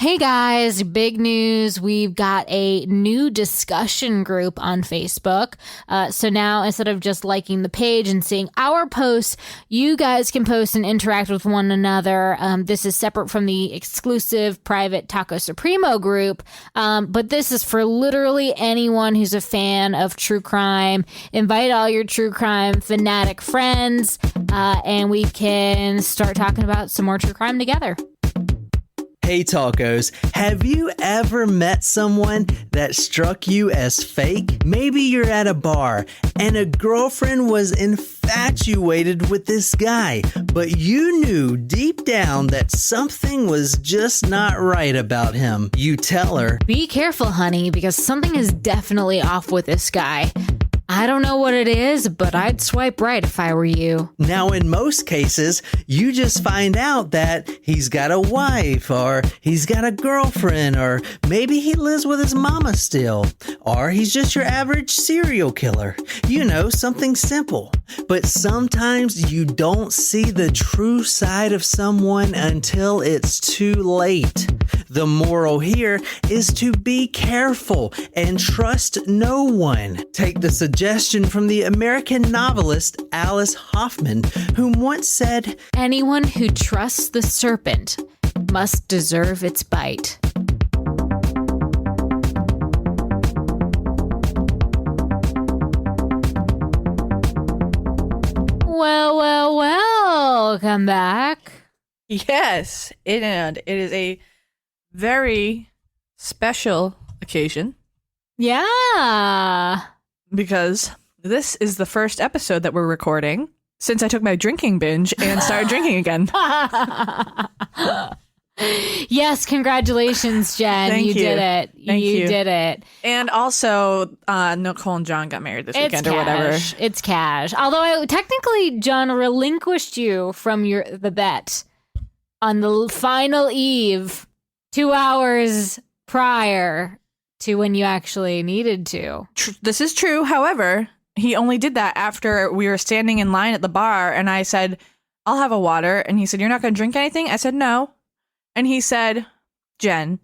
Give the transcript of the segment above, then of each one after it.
Hey guys, big news. We've got a new discussion group on Facebook. So now instead of just liking the page and seeing our posts, you guys can post and interact with one another. This is separate from the exclusive private Taco Supremo group. But this is for literally anyone who's a fan of true crime. Invite all your true crime fanatic friends, and we can start talking about some more true crime together. Hey Tacos, have you ever met someone that struck you as fake? Maybe you're at a bar and a girlfriend was infatuated with this guy, but you knew deep down that something was just not right about him. You tell her, "Be careful, honey, because something is definitely off with this guy. I don't know what it is, but I'd swipe right if I were you." Now, in most cases, you just find out that he's got a wife, or he's got a girlfriend, or maybe he lives with his mama still, or he's just your average serial killer. You know, something simple. But sometimes you don't see the true side of someone until it's too late. The moral here is to be careful and trust no one. Take the suggestion from the American novelist Alice Hoffman, who once said, "Anyone who trusts the serpent must deserve its bite." Well, come back. Yes, and it is a very special occasion. Yeah. Because this is the first episode that we're recording since I took my drinking binge and started drinking again. Yes, congratulations, Jen. Thank you. Did it. Thank you. Did it. And also, Nicole and John got married this weekend or whatever. It's cash. Although technically, John relinquished you from the bet on the final eve 2 hours prior to when you actually needed to. This is true. However, he only did that after we were standing in line at the bar and I said, "I'll have a water." And he said, "You're not going to drink anything?" I said, "No." And he said, "Jen,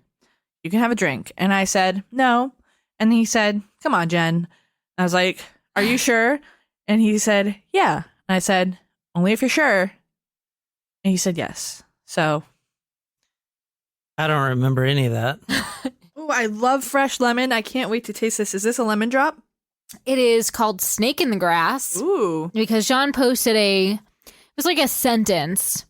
you can have a drink." And I said, "No." And he said, "Come on, Jen." I was like, "Are you sure?" And he said, "Yeah." And I said, "Only if you're sure." And he said, "Yes." So I don't remember any of that. oh, I love fresh lemon. I can't wait to taste this. Is this a lemon drop? It is called Snake in the Grass. Ooh. Because John posted it was like a sentence.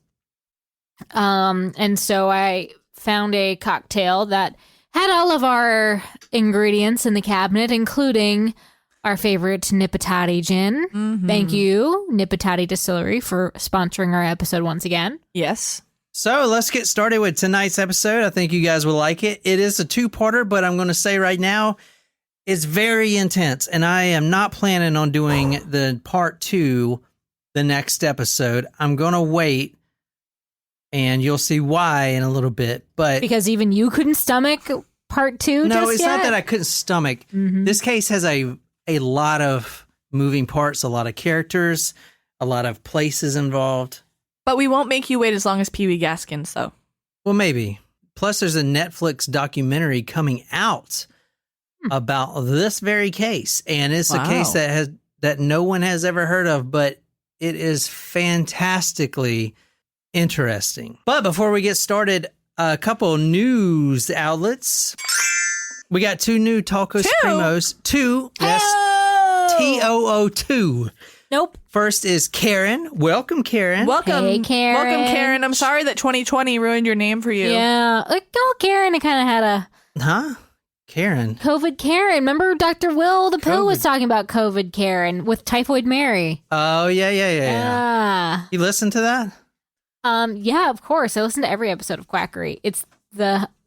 And so I found a cocktail that had all of our ingredients in the cabinet, including our favorite Nipatati gin. Mm-hmm. Thank you, Nipatati Distillery, for sponsoring our episode once again. Yes. So let's get started with tonight's episode. I think you guys will like it. It is a two-parter, but I'm going to say right now, it's very intense, and I am not planning on doing the part 2 the next episode. I'm going to wait, and you'll see why in a little bit. But Because even you couldn't stomach part 2 no, just it's yet? not that I couldn't stomach. Mhm. This case has a lot of moving parts, a lot of characters, a lot of places involved. But we won't make you wait as long as Pee Wee Gaskins, though. Well, maybe. Plus, there's a Netflix documentary coming out about this very case, and it's a case that no one has ever heard of, but it is fantastically interesting. But before we get started, a couple news outlets. We got 2 new Taco Supremos. 2, yes, TOO2. Nope. First is Karen. Welcome, Karen. Welcome. Hey, Karen. Welcome, Karen. I'm sorry that 2020 ruined your name for you. Yeah. Karen, it kind of had a Huh? Karen. COVID Karen. Remember Dr. Will the Pill was COVID. talking about COVID Karen with Typhoid Mary. Oh, yeah. Yeah. You listened to that? Yeah, of course. I listen to every episode of Quackery. It's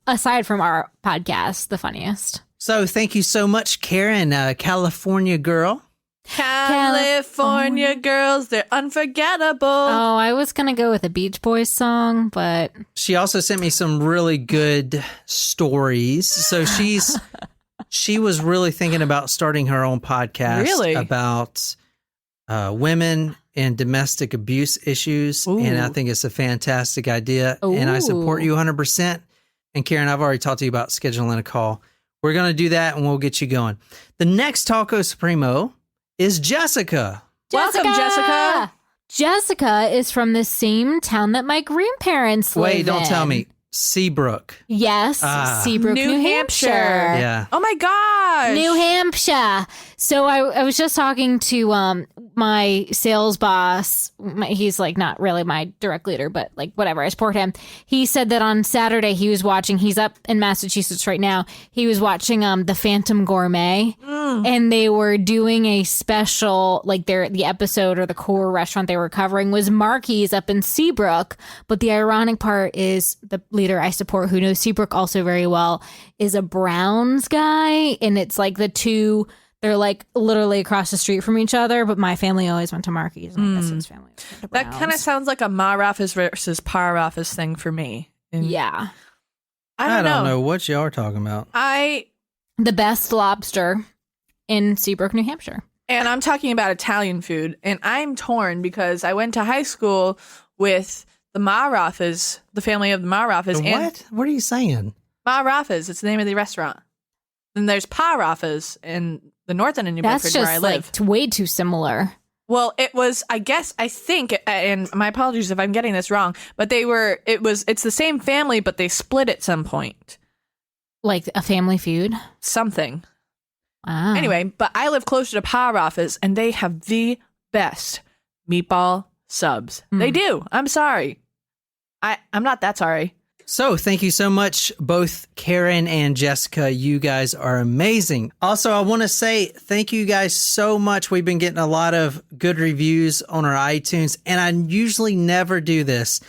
aside from our podcast, the funniest. So thank you so much, Karen, California girl. California girls, they're unforgettable. Oh, I was going to go with a Beach Boys song, but She also sent me some really good stories. So she was really thinking about starting her own podcast Really? about women and domestic abuse issues. Ooh. And I think it's a fantastic idea. And I support Ooh. you 100%. And Karen, I've already talked to you about scheduling a call. We're going to do that and we'll get you going. The next Taco Supremo is Jessica. Welcome, Jessica. Jessica is from the same town that my grandparents live in. Wait, don't tell me. Seabrook. Yes, Seabrook, New Hampshire. Yeah. Oh my gosh. New Hampshire. So I was just talking to my sales boss. He's like not really my direct leader, but like whatever. I support him. He said that on Saturday he was watching. He's up in Massachusetts right now. He was watching The Phantom Gourmet, and they were doing a special. Like the episode or the core restaurant they were covering was Marky's up in Seabrook. But the ironic part is the leader I support, who knows Seabrook also very well, is a Browns guy, and it's like the two. They're like literally across the street from each other, but my family always went to Marky's, and I guess his family went to Browns. That kind of sounds like a Ma Raffas versus Pa Raffas thing for me. And yeah. I don't know what y'all are talking about. The best lobster in Seabrook, New Hampshire. And I'm talking about Italian food, and I'm torn because I went to high school with the Ma Raffas, the family of the Ma Raffas. What? What are you saying? Ma Raffas, it's the name of the restaurant. Then there's Pa Raffas in the north end of New Bedford where I live. That's just like way too similar. Well, it was, I think, and my apologies if I'm getting this wrong, but it's the same family, but they split at some point. Like a family feud? Something. Wow. Anyway, but I live closer to Pa Raffas, and they have the best meatball subs. They do. I'm sorry. I'm not that sorry. So thank you so much, both Karen and Jessica. You guys are amazing. Also, I want to say thank you guys so much. We've been getting a lot of good reviews on our iTunes, and I usually never do this,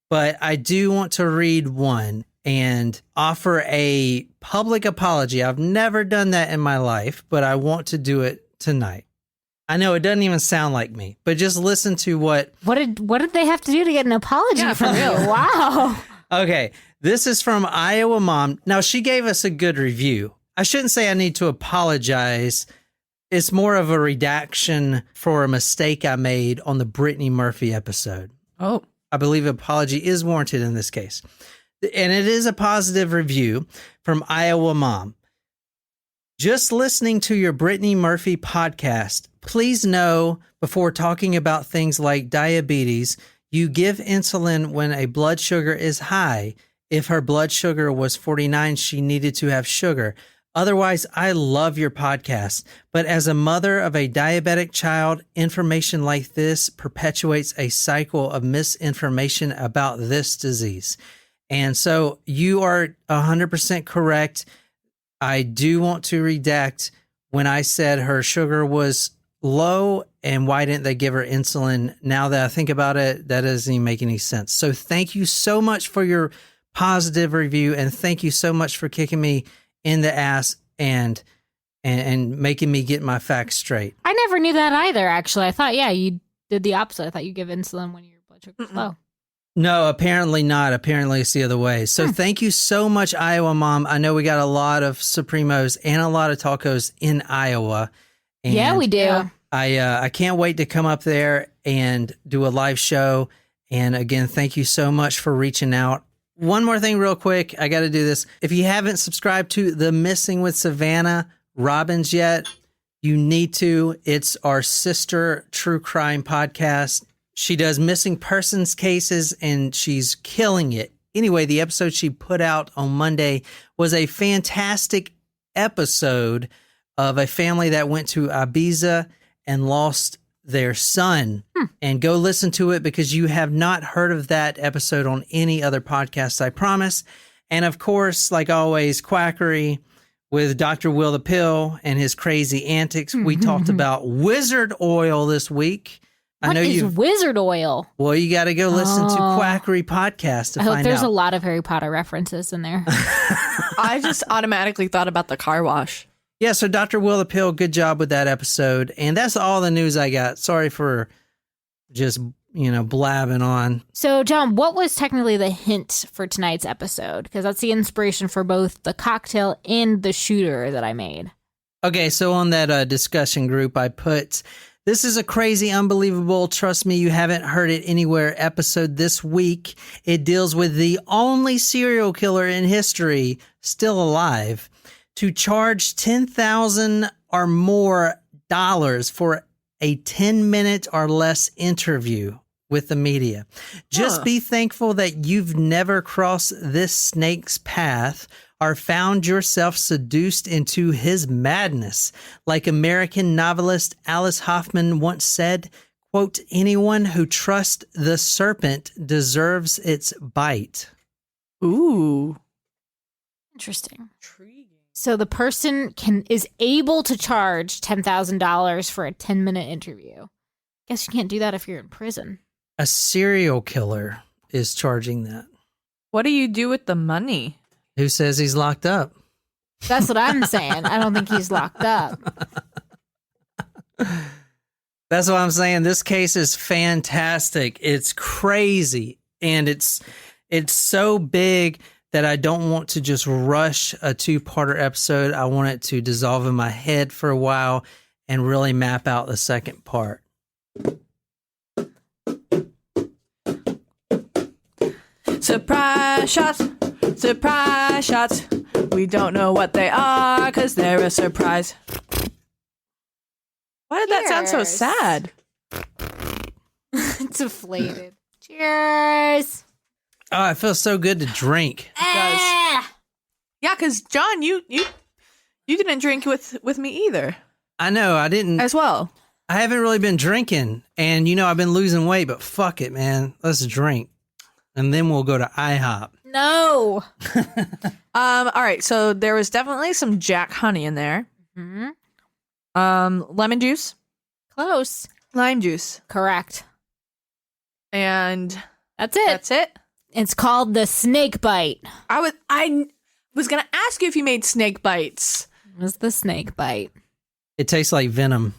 but I do want to read one and offer a public apology. I've never done that in my life, but I want to do it tonight. I know it doesn't even sound like me, but just listen to what did they have to do to get an apology from you? Wow. Okay, this is from Iowa Mom. Now, she gave us a good review. I shouldn't say I need to apologize. It's more of a redaction for a mistake I made on the Brittany Murphy episode. Oh. I believe an apology is warranted in this case. And it is a positive review from Iowa Mom. Just listening to your Brittany Murphy podcast, please know before talking about things like diabetes, you give insulin when a blood sugar is high. If her blood sugar was 49, she needed to have sugar. Otherwise, I love your podcast. But as a mother of a diabetic child, information like this perpetuates a cycle of misinformation about this disease. And so you are 100% correct. I do want to redact when I said her sugar was low and why didn't they give her insulin? Now that I think about it, that doesn't even make any sense. So thank you so much for your positive review, and thank you so much for kicking me in the ass and making me get my facts straight. I never knew that either, actually. I thought, you did the opposite. I thought you give insulin when your blood sugar is low. No, apparently not. Apparently it's the other way. So thank you so much, Iowa Mom. I know we got a lot of Supremos and a lot of tacos in Iowa. And yeah, we do. I can't wait to come up there and do a live show. And again, thank you so much for reaching out. One more thing real quick. I got to do this. If you haven't subscribed to The Missing with Savannah Robbins yet, you need to. It's our sister true crime podcast. She does missing persons cases and she's killing it. Anyway, the episode she put out on Monday was a fantastic episode of a family that went to Ibiza and lost their son. And go listen to it because you have not heard of that episode on any other podcast, I promise. And of course, like always, quackery with Dr. Will the Pill and his crazy antics. We talked about wizard oil this week. What is wizard oil? Well, you got to go listen to Quackery Podcast to I find out. hope there's a lot of Harry Potter references in there. I just automatically thought about the car wash. Yeah, so Dr. Will the Pill, good job with that episode. And that's all the news I got. Sorry for just, blabbing on. So, John, what was technically the hint for tonight's episode? Because that's the inspiration for both the cocktail and the shooter that I made. Okay, so on that discussion group, I put This is a crazy, unbelievable, trust me, you haven't heard it anywhere episode this week. It deals with the only serial killer in history still alive to charge $10,000 or more for a 10-minute or less interview with the media. Just be thankful that you've never crossed this snake's path or found yourself seduced into his madness. Like American novelist Alice Hoffman once said, quote, anyone who trusts the serpent deserves its bite. Ooh. Interesting. Intriguing. So the person is able to charge $10,000 for a 10-minute interview. Guess you can't do that if you're in prison. A serial killer is charging that. What do you do with the money? Who says he's locked up? That's what I'm saying. I don't think he's locked up. That's what I'm saying. This case is fantastic. It's crazy. And it's so big that I don't want to just rush a 2-parter episode. I want it to dissolve in my head for a while and really map out the second part. Surprise shots. Surprise shots. We don't know what they are because they're a surprise. Why did that sound so Cheers. sad? It's deflated. Cheers. Oh, it feels so good to drink. Ah! Yeah, because John, you didn't drink with me either I know, I didn't. as well. I haven't really been drinking. And, I've been losing weight, but fuck it, man. Let's drink. And then we'll go to IHOP. No. All right, so there was definitely some Jack honey in there. Hmm. Lemon juice, Close. lime juice, Correct. and That's it. that's it. It's called the snake bite. I was gonna ask you if you made snake bites. It was the snake bite. It tastes like venom.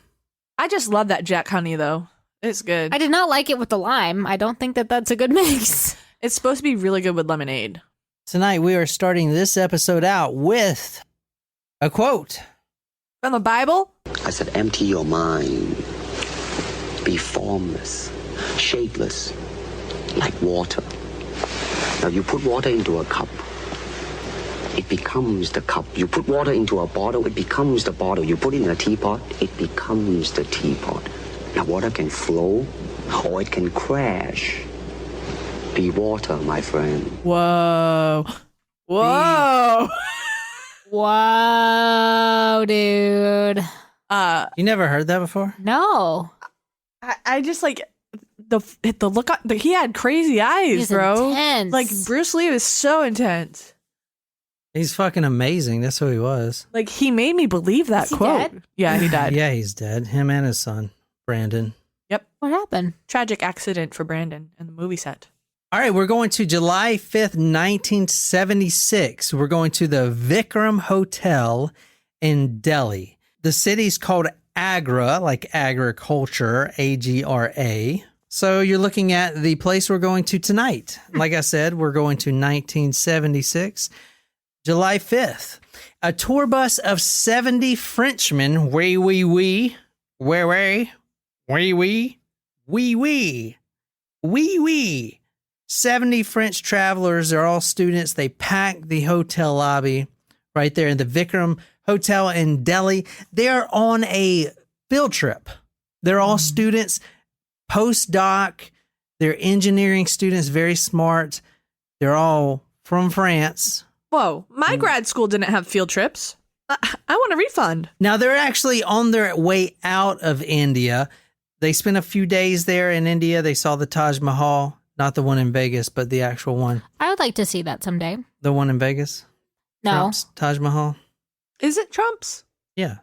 I just love that Jack honey though. It's good. I did not like it with the lime. I don't think that that's a good mix. It's supposed to be really good with lemonade. Tonight, we are starting this episode out with a quote. From the Bible? I said, empty your mind. Be formless, shapeless, like water. Now you put water into a cup, it becomes the cup. You put water into a bottle, it becomes the bottle. You put it in a teapot, it becomes the teapot. Now water can flow or it can crash. Be water, my friend. Whoa. Whoa. Whoa, dude. You never heard that before? No. I just like the look on, he had crazy eyes, He's bro. intense. Like Bruce Lee was so intense. He's fucking amazing. That's who he was. Like he made me believe that Is he quote. dead? Yeah, he died. Yeah, he's dead. Him and his son, Brandon. What happened? Tragic accident for Brandon in the movie set. All right, we're going to July 5th, 1976. We're going to the Vikram Hotel in Delhi. The city's called Agra, like agriculture, A-G-R-A. So you're looking at the place we're going to tonight. Like I said, we're going to 1976, July 5th. A tour bus of 70 Frenchmen, wee, 70 French travelers. They're all students. They pack the hotel lobby right there in the Vikram Hotel in Delhi. They're on a field trip. They're all students, postdoc. They're engineering students, very smart. They're all from France. Whoa, my grad school didn't have field trips. I want a refund. Now, they're actually on their way out of India. They spent a few days there in India. They saw the Taj Mahal, not the one in Vegas, but the actual one. I would like to see that someday. The one in Vegas? No. Trump's Taj Mahal? Is it Trump's? Yeah.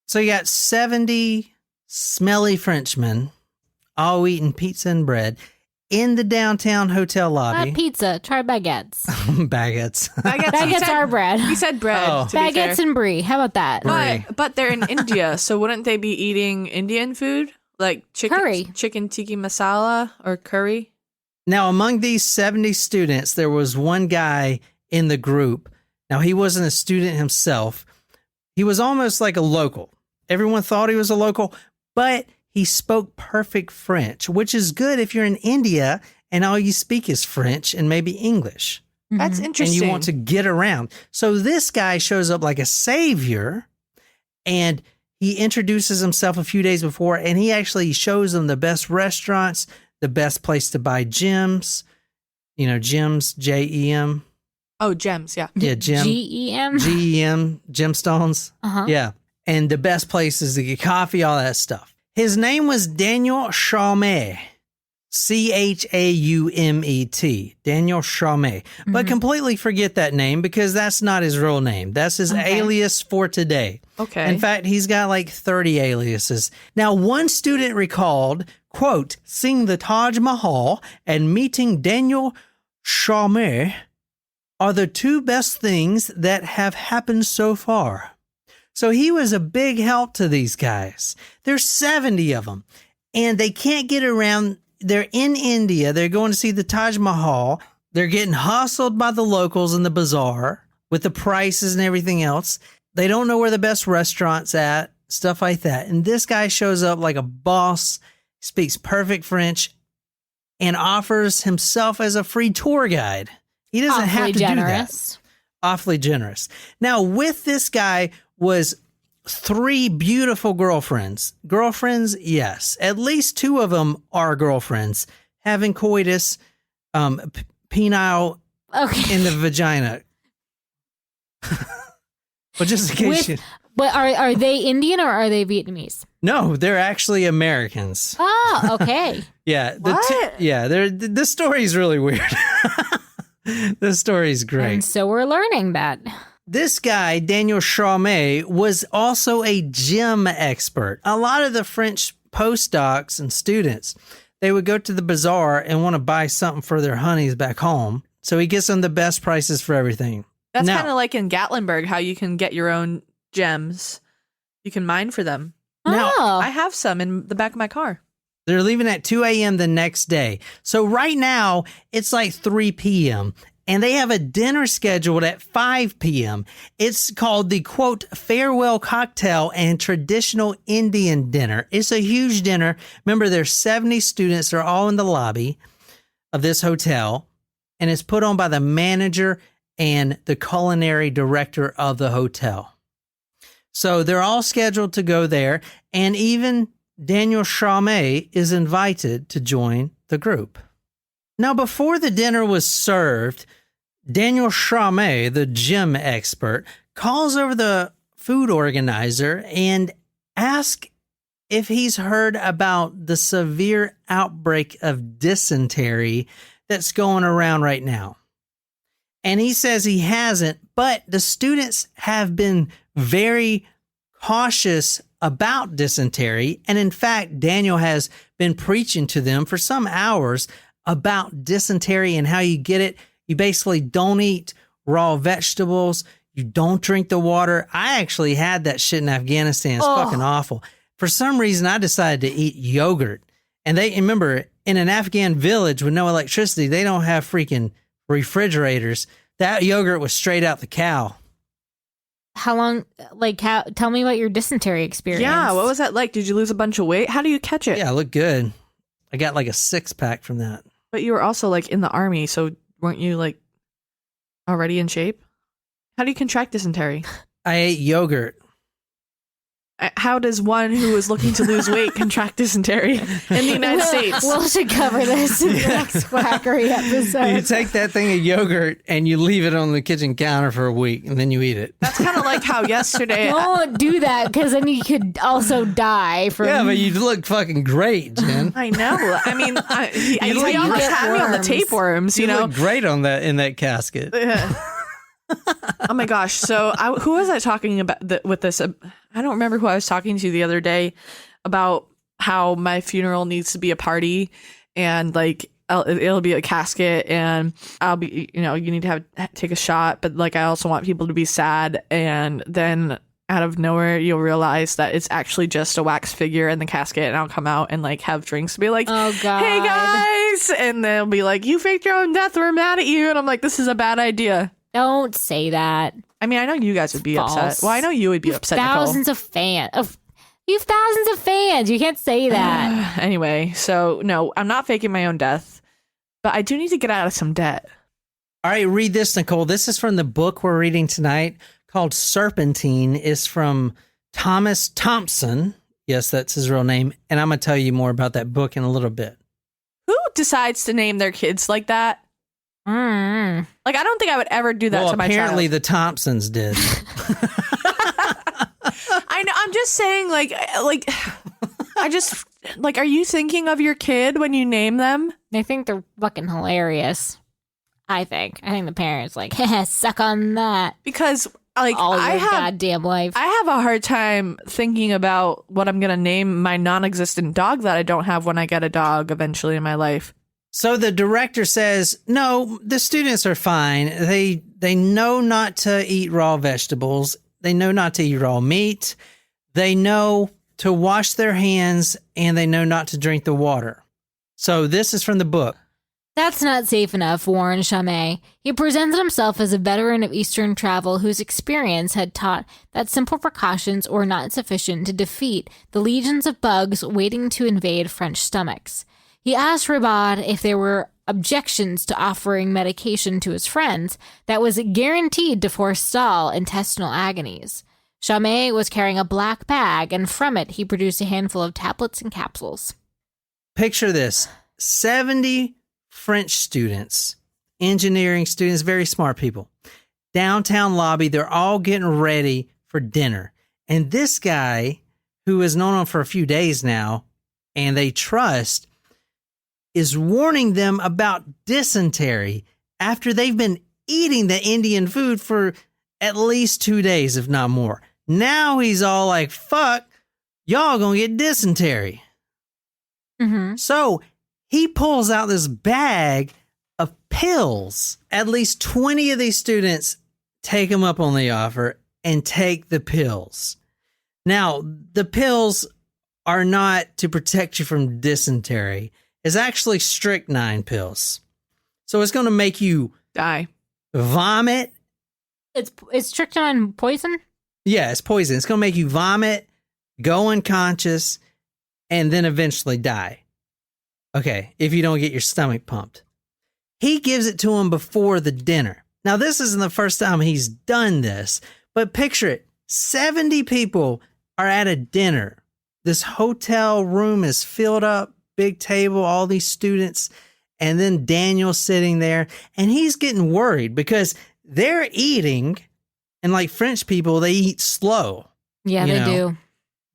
So you got 70 smelly Frenchmen all eating pizza and bread in the downtown hotel lobby. Not pizza. Try baguettes. Baguettes. Baguettes are bread. He said bread. Oh. To be fair. Baguettes and brie. How about that? Brie. But they're in India, so wouldn't they be eating Indian food? Like Curry. chicken tikka masala or curry? Now, among these 70 students, there was one guy in the group. Now, he wasn't a student himself. He was almost like a local. Everyone thought he was a local, but he spoke perfect French, which is good if you're in India and all you speak is French and maybe English. That's interesting. And you want to get around. So this guy shows up like a savior, and he introduces himself a few days before, and he actually shows them the best restaurants, the best place to buy gems. You know, gems, J-E-M. Oh, gems, yeah. Yeah, gem. G-E-M? G-E-M, gemstones. Uh-huh. Yeah. And the best places to get coffee, all that stuff. His name was Daniel Chaumet. C-H-A-U-M-E-T. Daniel Chaumet. But completely forget that name because that's not his real name. That's his alias for today. Okay. In fact, he's got like 30 aliases. Now, one student recalled, quote, seeing the Taj Mahal and meeting Daniel Chaumet are the two best things that have happened so far. So he was a big help to these guys. There's 70 of them, and they can't get around. They're in India. They're going to see the Taj Mahal. They're getting hustled by the locals in the bazaar with the prices and everything else. They don't know where the best restaurant's at, stuff like that. And this guy shows up like a boss, speaks perfect French, and offers himself as a free tour guide. He doesn't have to do that. Awfully generous. Now, with this guy was 3 beautiful girlfriends. Girlfriends, yes. At least 2 of them are girlfriends. Having coitus, penile in the vagina. But just in case But are they Indian or are they Vietnamese? No, they're actually Americans. Oh, okay. Yeah. What? The story's really weird. The story's great. And so we're learning that. This guy, Daniel Chaumet, was also a gem expert. A lot of the French postdocs and students, they would go to the bazaar and want to buy something for their honeys back home. So he gets them the best prices for everything. That's Now- kind of like in Gatlinburg, how you can get your own gems. You can mine for them. Now, Oh. I have some in the back of my car. They're leaving at 2 a.m. the next day. So right now, it's like 3 p.m., and they have a dinner scheduled at 5 p.m. It's called the, quote, farewell cocktail and traditional Indian dinner. It's a huge dinner. Remember, there's 70 students. They're all in the lobby of this hotel, and it's put on by the manager and the culinary director of the hotel. So they're all scheduled to go there, and even Daniel Chaumet is invited to join the group. Now, before the dinner was served, Daniel Chaumet, the gym expert, calls over the food organizer and asks if he's heard about the severe outbreak of dysentery that's going around right now. And he says he hasn't, but the students have been very cautious about dysentery. And in fact, Daniel has been preaching to them for some hours about dysentery and how you get it. You basically don't eat raw vegetables. You don't drink the water. I actually had that shit in Afghanistan. It's fucking awful. For some reason, I decided to eat yogurt. And remember, in an Afghan village with no electricity, they don't have freaking refrigerators. That yogurt was straight out the cow. How long, tell me about your dysentery experience. Yeah, what was that like? Did you lose a bunch of weight? How do you catch it? Yeah, I look good. I got like a 6-pack from that. But you were also like in the army, so weren't you like already in shape? How do you contract dysentery? I ate yogurt. How does one who is looking to lose weight contract dysentery in the United States? We'll should cover this in the next quackery episode. You take that thing of yogurt and you leave it on the kitchen counter for a week and then you eat it. That's kind of like how yesterday... Don't do that because then you could also die from... Yeah, but you look fucking great, Jen. I know. I mean, he look almost like had me on the worms. tapeworms, you know? look great on that in that casket. Oh my gosh. So who was I talking about with this? I don't remember who I was talking to the other day about how my funeral needs to be a party and like it'll be a casket and I'll be, you need to take a shot. But like, I also want people to be sad. And then out of nowhere, you'll realize that it's actually just a wax figure in the casket. And I'll come out and like have drinks to be like, Oh, God. hey guys. And they'll be like, you faked your own death. We're mad at you. And I'm like, this is a bad idea. Don't say that. I mean, I know you guys would be False. upset. Well, I know you would be upset, Thousands of fans. You have thousands of fans. You can't say that. Anyway, so no, I'm not faking my own death, but I do need to get out of some debt. All right, read this, Nicole. This is from the book we're reading tonight called Serpentine. It's from Thomas Thompson. Yes, that's his real name. And I'm going to tell you more about that book in a little bit. Who decides to name their kids like that? Like, I don't think I would ever do that to my child. Apparently the Thompsons did. I know. I'm just saying, I just, are you thinking of your kid when you name them? They think they're fucking hilarious. I think the parents suck on that. Because, all your goddamn life. I have a hard time thinking about what I'm going to name my non-existent dog that I don't have when I get a dog eventually in my life. So the director says, no, the students are fine. They know not to eat raw vegetables. They know not to eat raw meat. They know to wash their hands, and they know not to drink the water. So this is from the book. That's not safe enough, warned Chamay. He presented himself as a veteran of Eastern travel whose experience had taught that simple precautions were not sufficient to defeat the legions of bugs waiting to invade French stomachs. He asked Ribad if there were objections to offering medication to his friends that was guaranteed to forestall intestinal agonies. Chamay was carrying a black bag, and from it he produced a handful of tablets and capsules. Picture this. 70 French students, engineering students, very smart people. Downtown lobby, they're all getting ready for dinner. And this guy, who has known them for a few days now, and they trust, is warning them about dysentery after they've been eating the Indian food for at least 2 days, if not more. Now he's all like, fuck, y'all gonna get dysentery. Mm-hmm. So he pulls out this bag of pills. At least 20 of these students take him up on the offer and take the pills. Now, the pills are not to protect you from dysentery. It's actually strychnine pills. So it's going to make you die, vomit. It's strychnine poison? Yeah, it's poison. It's going to make you vomit, go unconscious, and then eventually die. Okay, if you don't get your stomach pumped. He gives it to him before the dinner. Now, this isn't the first time he's done this, but picture it. 70 people are at a dinner. This hotel room is filled up, big table, all these students, and then Daniel's sitting there, and he's getting worried because they're eating, and like French people, they eat slow. Yeah, they do.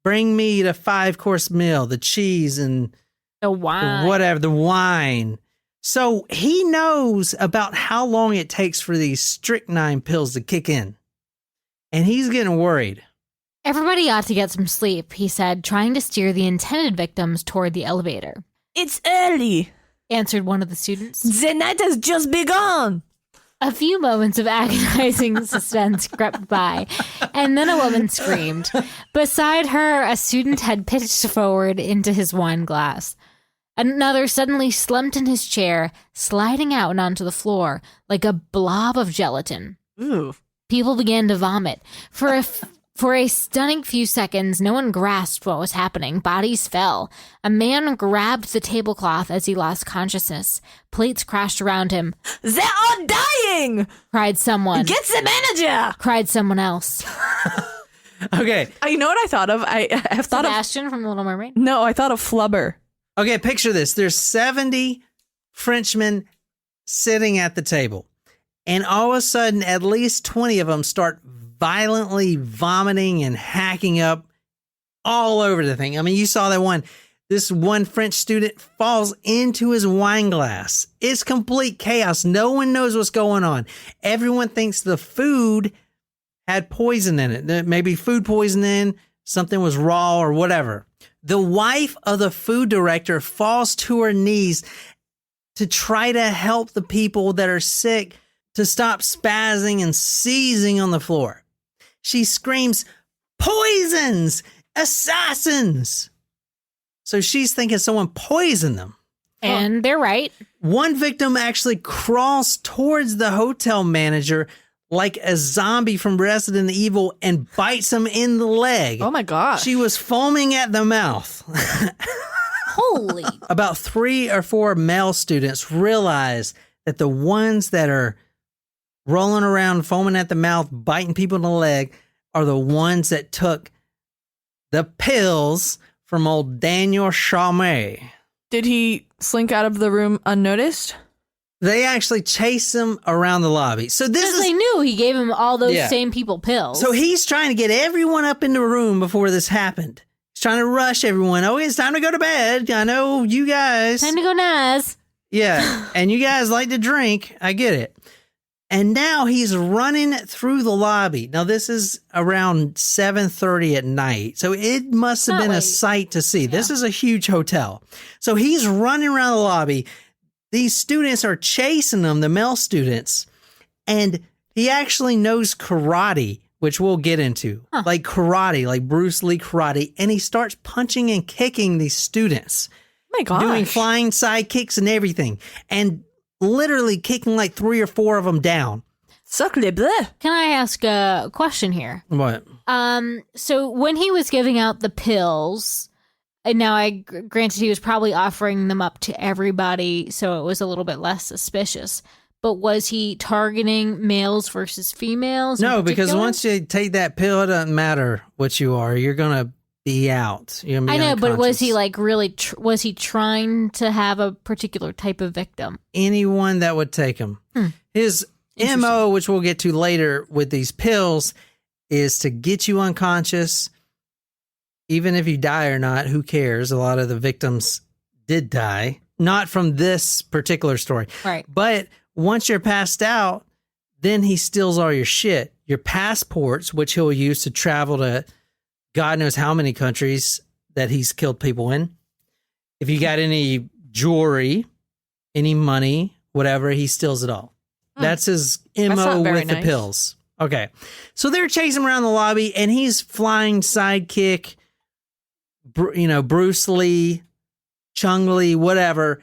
Bring me the 5-course meal, the cheese and the wine. The wine. So he knows about how long it takes for these strychnine pills to kick in. And he's getting worried. Everybody ought to get some sleep, he said, trying to steer the intended victims toward the elevator. It's early, answered one of the students. The night has just begun. A few moments of agonizing suspense crept by, and then a woman screamed. Beside her, a student had pitched forward into his wine glass. Another suddenly slumped in his chair, sliding out and onto the floor like a blob of gelatin. Ooh. People began to vomit. For a stunning few seconds, no one grasped what was happening. Bodies fell. A man grabbed the tablecloth as he lost consciousness. Plates crashed around him. They are dying! Cried someone. Get the manager! Cried someone else. Okay. You know what I thought of? I have thought Sebastian from The Little Mermaid? No, I thought of Flubber. Okay, picture this. There's 70 Frenchmen sitting at the table. And all of a sudden, at least 20 of them start violently vomiting and hacking up all over the thing. I mean, you saw that one. This one French student falls into his wine glass. It's complete chaos. No one knows what's going on. Everyone thinks the food had poison in it. Maybe food poisoning, something was raw or whatever. The wife of the food director falls to her knees to try to help the people that are sick to stop spazzing and seizing on the floor. She screams, "Poisons! Assassins!" So she's thinking someone poisoned them. And they're right. One victim actually crawls towards the hotel manager like a zombie from Resident Evil and bites him in the leg. Oh my gosh. She was foaming at the mouth. Holy. About 3 or 4 male students realize that the ones that are rolling around, foaming at the mouth, biting people in the leg are the ones that took the pills from old Daniel Chaumet. Did he slink out of the room unnoticed? They actually chase him around the lobby. So this Because is they knew he gave him all those Yeah. same people pills. so he's trying to get everyone up in the room before this happened. He's trying to rush everyone. Oh, it's time to go to bed. I know you guys. Time to go, Naz. Yeah, and you guys like to drink. I get it. And now he's running through the lobby. Now this is around 7:30 at night. So it must have Not been a late. sight to see. This is a huge hotel. So he's running around the lobby. These students are chasing him, the male students. And he actually knows karate, which we'll get into. Like karate, like Bruce Lee karate. And he starts punching and kicking these students. Oh my gosh. Doing flying side kicks and everything. And literally kicking like 3 or 4 of them down. Sacre bleu. Can I ask a question here? What? So when he was giving out the pills, and now granted he was probably offering them up to everybody, so it was a little bit less suspicious. But was he targeting males versus females? in No, because particular? once you take that pill, it doesn't matter what you are. You're going to be out. You're gonna be I know, but was unconscious. he like really? Was he trying to have a particular type of victim? Anyone that would take him. His MO, which we'll get to later with these pills, is to get you unconscious. Even if you die or not, who cares? A lot of the victims did die. Not from this particular story. Right. But once you're passed out, then he steals all your shit. Your passports, which he'll use to travel to God knows how many countries that he's killed people in. If you got any jewelry, any money, whatever, he steals it all. That's his MO not very with the nice. pills. Okay. So they're chasing him around the lobby and he's flying sidekick, Bruce Lee, Chung Lee, whatever,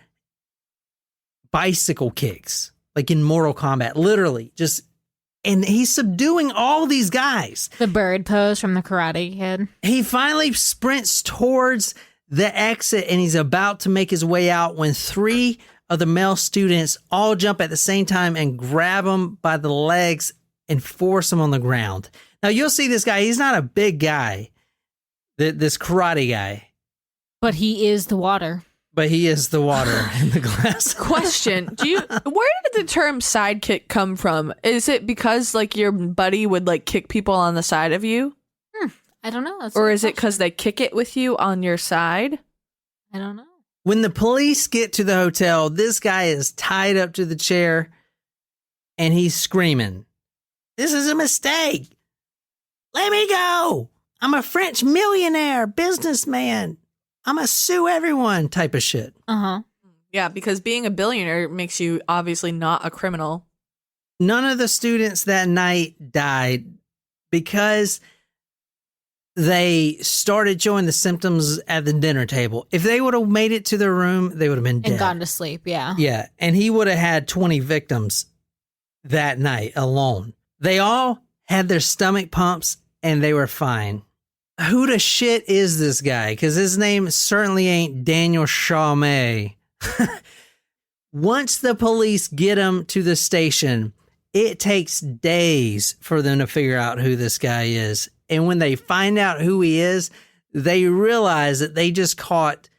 bicycle kicks, like in Mortal Kombat, literally just, and he's subduing all these guys. The bird pose from the Karate Kid. He finally sprints towards the exit and he's about to make his way out when 3 of the male students all jump at the same time and grab him by the legs and force him on the ground. Now you'll see this guy. He's not a big guy, this karate guy, But he is the water. but he is the water in the glass. Question: where did the term sidekick come from? Is it because like your buddy would like kick people on the side of you, I don't know. That's or a is it question. because they kick it with you on your side? I don't know. When the police get to the hotel, this guy is tied up to the chair and he's screaming, "This is a mistake. Let me go. I'm a French millionaire, businessman. I'm a sue everyone," type of shit. Uh-huh. Yeah, because being a billionaire makes you obviously not a criminal. None of the students that night died because they started showing the symptoms at the dinner table. If they would have made it to their room, they would have been dead. And gone to sleep, yeah. Yeah, and he would have had 20 victims that night alone. They all had their stomach pumps and they were fine. Who the shit is this guy? Because his name certainly ain't Daniel Chaumet. Once the police get him to the station, it takes days for them to figure out who this guy is. And when they find out who he is, they realize that they just caught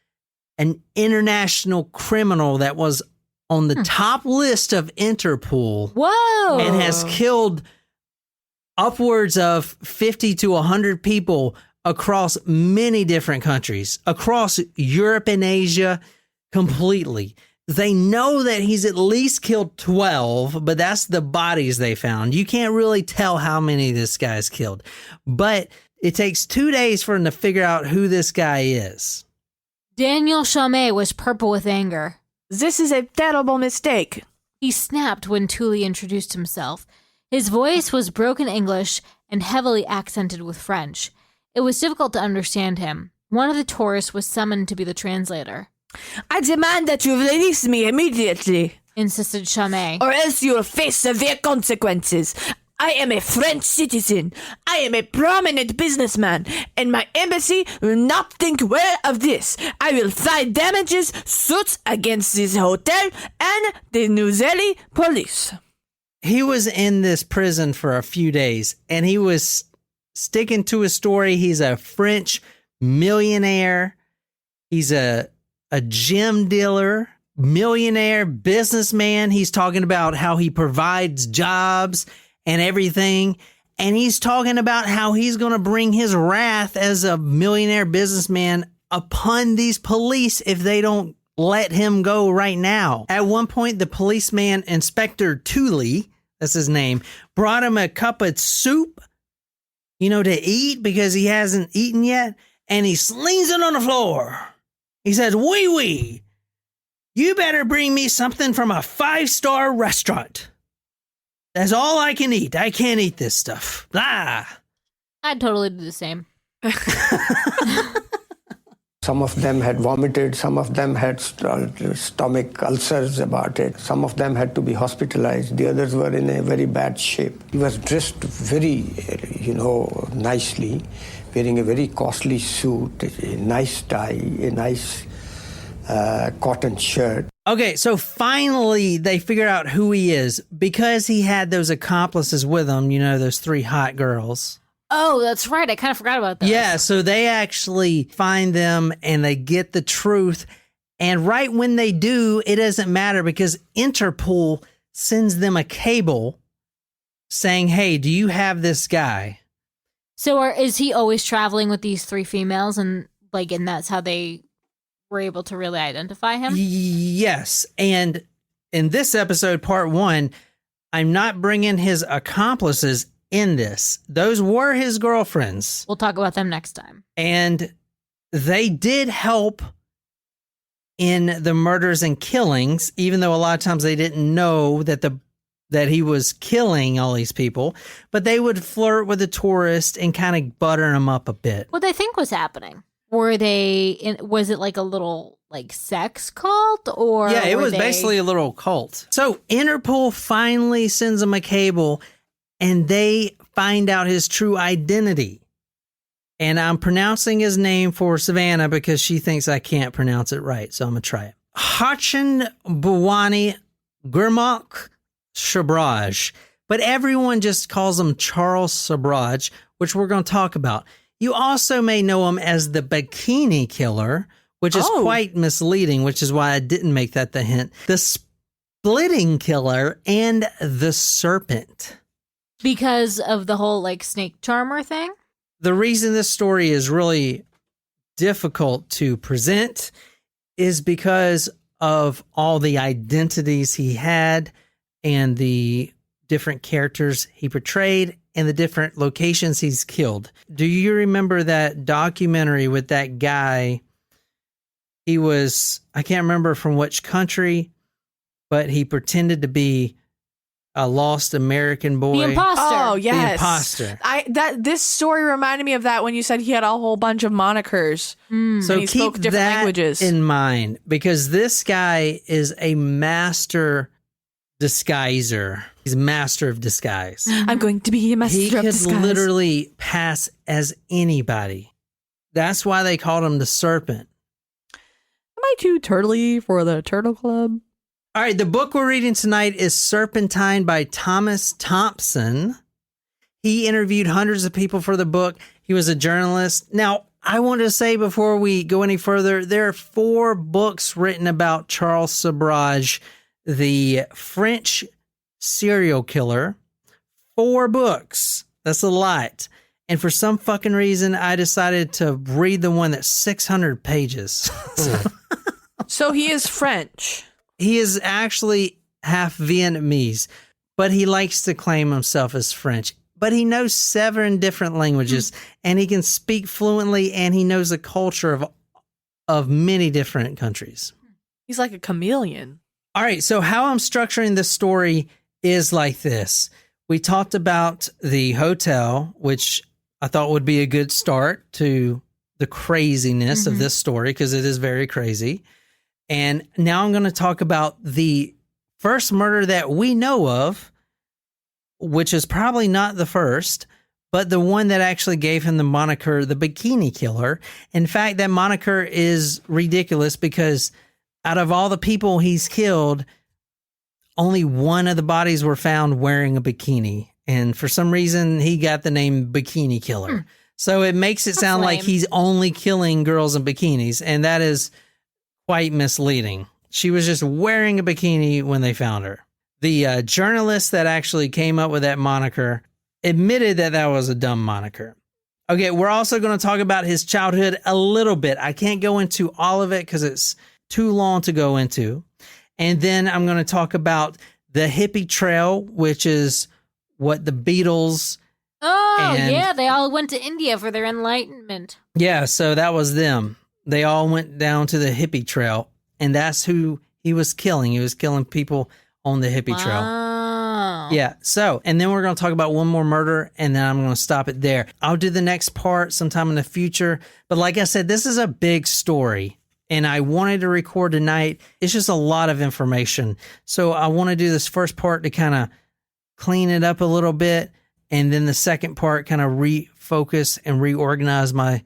an international criminal that was on the top list of Interpol Whoa! and has killed upwards of 50 to 100 people across many different countries, across Europe and Asia completely. They know that he's at least killed 12, but that's the bodies they found. You can't really tell how many this guy's killed. But it takes 2 days for them to figure out who this guy is. Daniel Chaumet was purple with anger. This is a terrible mistake. He snapped when Thule introduced himself. His voice was broken English and heavily accented with French. It was difficult to understand him. One of the tourists was summoned to be the translator. I demand that you release me immediately, Insisted Chaumet. or else you will face severe consequences. I am a French citizen. I am a prominent businessman, and my embassy will not think well of this. I will file damages suits against this hotel and the New Delhi police. He was in this prison for a few days, and he was sticking to his story. He's a French millionaire. He's a gem dealer, millionaire, businessman. He's talking about how he provides jobs and everything. And he's talking about how he's going to bring his wrath as a millionaire businessman upon these police if they don't let him go right now. At one point, the policeman, Inspector Tooley, that's his name, brought him a cup of soup, to eat because he hasn't eaten yet. And he slings it on the floor. He says, wee, you better bring me something from a 5-star restaurant. That's all I can eat. I can't eat this stuff. Blah. I'd totally do the same. Some of them had vomited. Some of them had stomach ulcers about it. Some of them had to be hospitalized. The others were in a very bad shape. He was dressed very, nicely, wearing a very costly suit, a nice tie, a nice cotton shirt. Okay, so finally they figure out who he is because he had those accomplices with him, those 3 hot girls. Oh, that's right. I kind of forgot about that. Yeah, so they actually find them and they get the truth. And right when they do, it doesn't matter because Interpol sends them a cable saying, hey, do you have this guy? So is he always traveling with these 3 females and that's how they were able to really identify him? Yes. And in this episode, part 1, I'm not bringing his accomplices in this. Those were his girlfriends. We'll talk about them next time. And they did help in the murders and killings, even though a lot of times they didn't know that he was killing all these people. But they would flirt with the tourist and kind of butter him up a bit. What do they think was happening? Was it like a little sex cult or? Yeah, it was basically a little cult. So Interpol finally sends him a cable and they find out his true identity. And I'm pronouncing his name for Savannah because she thinks I can't pronounce it right. So I'm going to try it. Hachin Bhuwani Gurmukh Sobhraj. But everyone just calls him Charles Sobhraj, which we're going to talk about. You also may know him as the Bikini Killer, which is quite misleading, which is why I didn't make that the hint. The Splitting Killer and the Serpent. Because of the whole snake charmer thing? The reason this story is really difficult to present is because of all the identities he had and the different characters he portrayed and the different locations he's killed. Do you remember that documentary with that guy? He was, I can't remember from which country, but he pretended to be a lost American boy. The imposter. Oh, yes. The imposter. This story reminded me of that when you said he had a whole bunch of monikers. So and he keep spoke different that languages. in mind because this guy is a master disguiser. He's a master of disguise. I'm going to be a master He of could disguise. literally pass as anybody. That's why they called him the Serpent. Am I too turtly for the Turtle Club? All right, the book we're reading tonight is Serpentine by Thomas Thompson. He interviewed hundreds of people for the book. He was a journalist. Now, I want to say before we go any further, there are 4 books written about Charles Sobhraj, the French serial killer. 4 books. That's a lot. And for some fucking reason, I decided to read the one that's 600 pages. So he is French. He is actually half Vietnamese, but he likes to claim himself as French. But he knows 7 different languages, and he can speak fluently, and he knows the culture of many different countries. He's like a chameleon. All right, so how I'm structuring this story is like this. We talked about the hotel, which I thought would be a good start to the craziness of this story, because it is very crazy. And now I'm going to talk about the first murder that we know of, which is probably not the first, but the one that actually gave him the moniker, the Bikini Killer. In fact, that moniker is ridiculous because out of all the people he's killed, only one of the bodies were found wearing a bikini. And for some reason, he got the name Bikini Killer. So it makes it sound like he's only killing girls in bikinis. And that is quite misleading. She was just wearing a bikini when they found her. The journalist that actually came up with that moniker admitted that that was a dumb moniker. Okay, we're also going to talk about his childhood a little bit. I can't go into all of it because it's too long to go into. And then I'm going to talk about the hippie trail, which is what the Beatles... yeah, they all went to India for their enlightenment. Yeah, so that was them. They all went down to the hippie trail, and that's who he was killing. He was killing people on the hippie trail. Yeah, so, and then we're going to talk about one more murder, and then I'm going to stop it there. I'll do the next part sometime in the future, but like I said, this is a big story, and I wanted to record tonight. It's just a lot of information, so I want to do this first part to kind of clean it up a little bit, and then the second part kind of refocus and reorganize my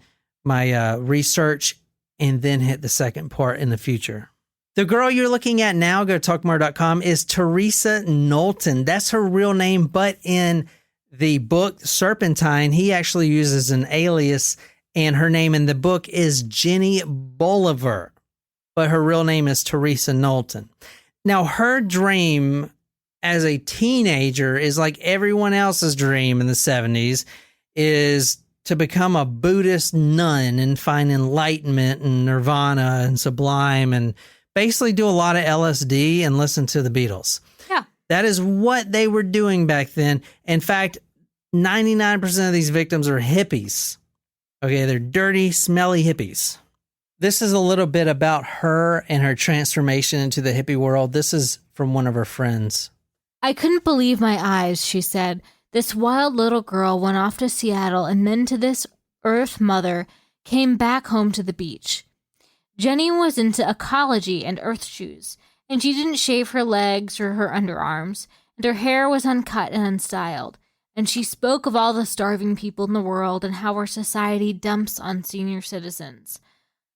research, and then hit the second part in the future. The girl you're looking at now, go to talkmurder.com, is Teresa Knowlton. That's her real name, but in the book Serpentine, he actually uses an alias, and her name in the book is Jenny Bolivar, but her real name is Teresa Knowlton. Now, her dream as a teenager is like everyone else's dream in the 70s, is to become a Buddhist nun and find enlightenment and nirvana and sublime and basically do a lot of LSD and listen to the Beatles. Yeah. That is what they were doing back then. In fact, 99% of these victims are hippies. Okay, they're dirty, smelly hippies. This is a little bit about her and her transformation into the hippie world. This is from one of her friends. I couldn't believe my eyes, she said. This wild little girl went off to Seattle and then to this Earth Mother, came back home to the beach. Jenny was into ecology and earth shoes, and she didn't shave her legs or her underarms, and her hair was uncut and unstyled, and she spoke of all the starving people in the world and how our society dumps on senior citizens.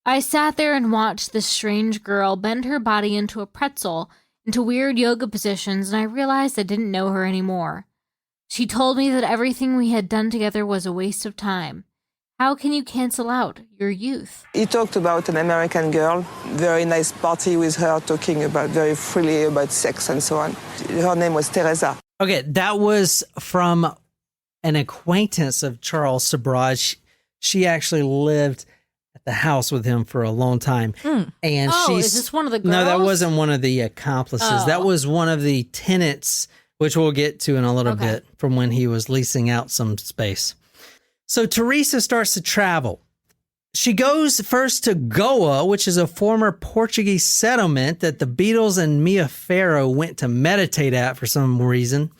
I sat there and watched this strange girl bend her body into a pretzel, into weird yoga positions, and I realized I didn't know her anymore. She told me that everything we had done together was a waste of time. How can you cancel out your youth? He talked about an American girl, very nice party with her, talking about very freely about sex and so on. Her name was Teresa. Okay, that was from an acquaintance of Charles Sobhraj. She actually lived at the house with him for a long time. And is this one of the girls? No, that wasn't one of the accomplices. Oh. That was one of the tenants, which we'll get to in a little bit, from when he was leasing out some space. So Teresa starts to travel. She goes first to Goa, which is a former Portuguese settlement that the Beatles and Mia Farrow went to meditate at for some reason.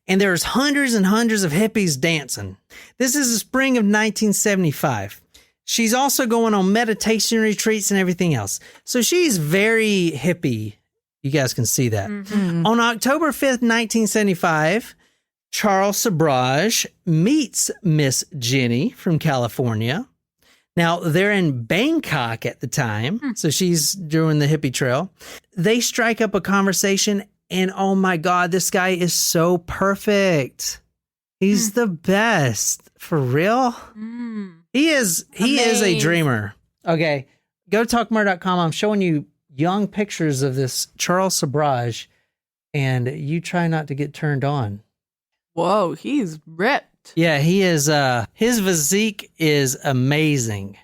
And there's hundreds and hundreds of hippies dancing. This is the spring of 1975. She's also going on meditation retreats and everything else. So she's very hippie. You guys can see that. Mm-hmm. On October 5th, 1975, Charles Sobhraj meets Miss Jenny from California. Now, they're in Bangkok at the time, so she's doing the hippie trail. They strike up a conversation, and oh my God, this guy is so perfect. He's the best. For real? He is a dreamer. Okay, go to talkmurder.com. I'm showing you young pictures of this Charles Sobhraj, and you try not to get turned on. Whoa, he's ripped. Yeah, he is. His physique is amazing.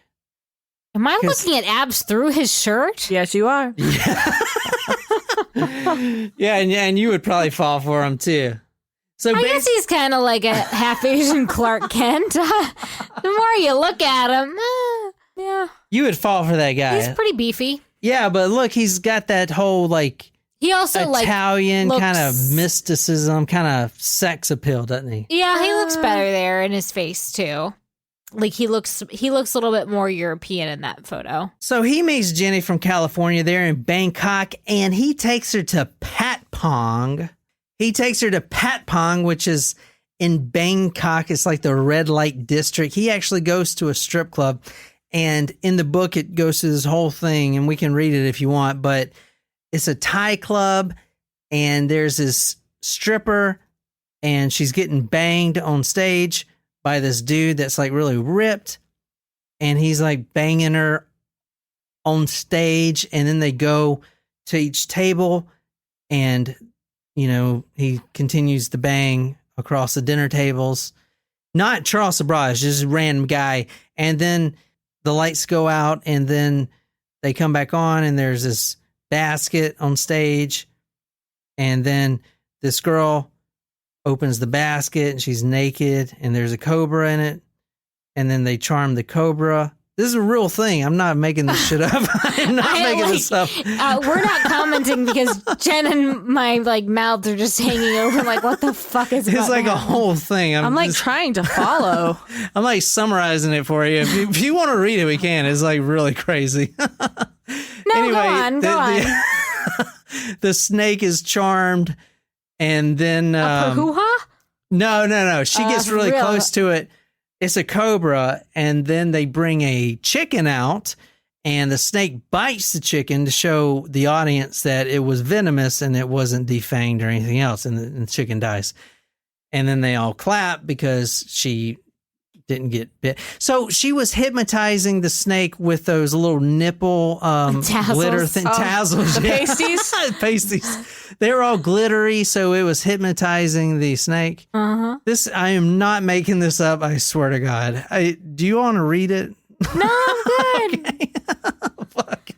Am I looking at abs through his shirt? Yes, you are. Yeah, and you would probably fall for him too. So I guess he's kind of like a half Asian Clark Kent. The more you look at him, yeah. You would fall for that guy. He's pretty beefy. Yeah, but look, he's got that whole he also Italian looks, kind of mysticism, kind of sex appeal, doesn't he? Yeah, he looks better there in his face too. Like he looks a little bit more European in that photo. So he meets Jenny from California there in Bangkok, and he takes her to Pat Pong. He takes her to Patpong, which is in Bangkok. It's like the red light district. He actually goes to a strip club. And in the book, it goes through this whole thing, and we can read it if you want. But it's a Thai club, and there's this stripper, and she's getting banged on stage by this dude that's like really ripped. And he's like banging her on stage. And then they go to each table, and, you know, he continues to bang across the dinner tables. Not Charles Sobhraj, just a random guy. And then the lights go out, and then they come back on, and there's this basket on stage. And then this girl opens the basket, and she's naked, and there's a cobra in it. And then they charm the cobra. This is a real thing. I'm not making this shit up. I'm not making this up. We're not commenting because Jen and my mouths are just hanging over. Like, what the fuck is It's like a whole thing. I'm like trying to follow. I'm like summarizing it for you. If you want to read it, we can. It's like really crazy. No, go on. The snake is charmed, and then A hoo-ha? No. She gets really real. close to it. It's a cobra, and then they bring a chicken out, and the snake bites the chicken to show the audience that it was venomous and it wasn't defanged or anything else, and the chicken dies. And then they all clap because she didn't get bit. So she was hypnotizing the snake with those little nipple glitter tassels. The Yeah. pasties? Pasties. They were all glittery, so it was hypnotizing the snake. Uh-huh. I am not making this up, I swear to God. Do you want to read it? No, I'm good. Fuck.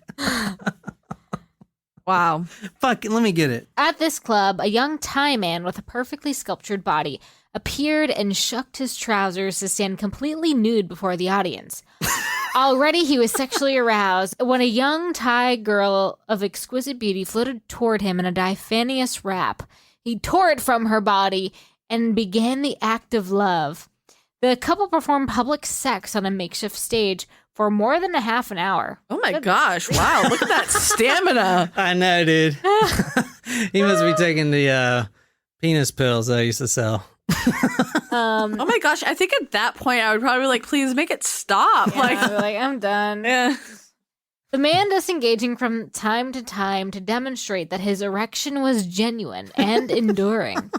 Wow. Fuck, let me get it. At this club, a young Thai man with a perfectly sculptured body appeared and shucked his trousers to stand completely nude before the audience. Already he was sexually aroused when a young Thai girl of exquisite beauty floated toward him in a diaphanous wrap. He tore it from her body and began the act of love. The couple performed public sex on a makeshift stage for more than a half an hour. Oh my gosh. Wow. Look at that stamina. I know, dude. He must be taking the penis pills I used to sell. Oh my gosh. I think at that point I would probably be like, please make it stop. Yeah, I'd be like, I'm done. Yeah. The man disengaging from time to time to demonstrate that his erection was genuine and enduring.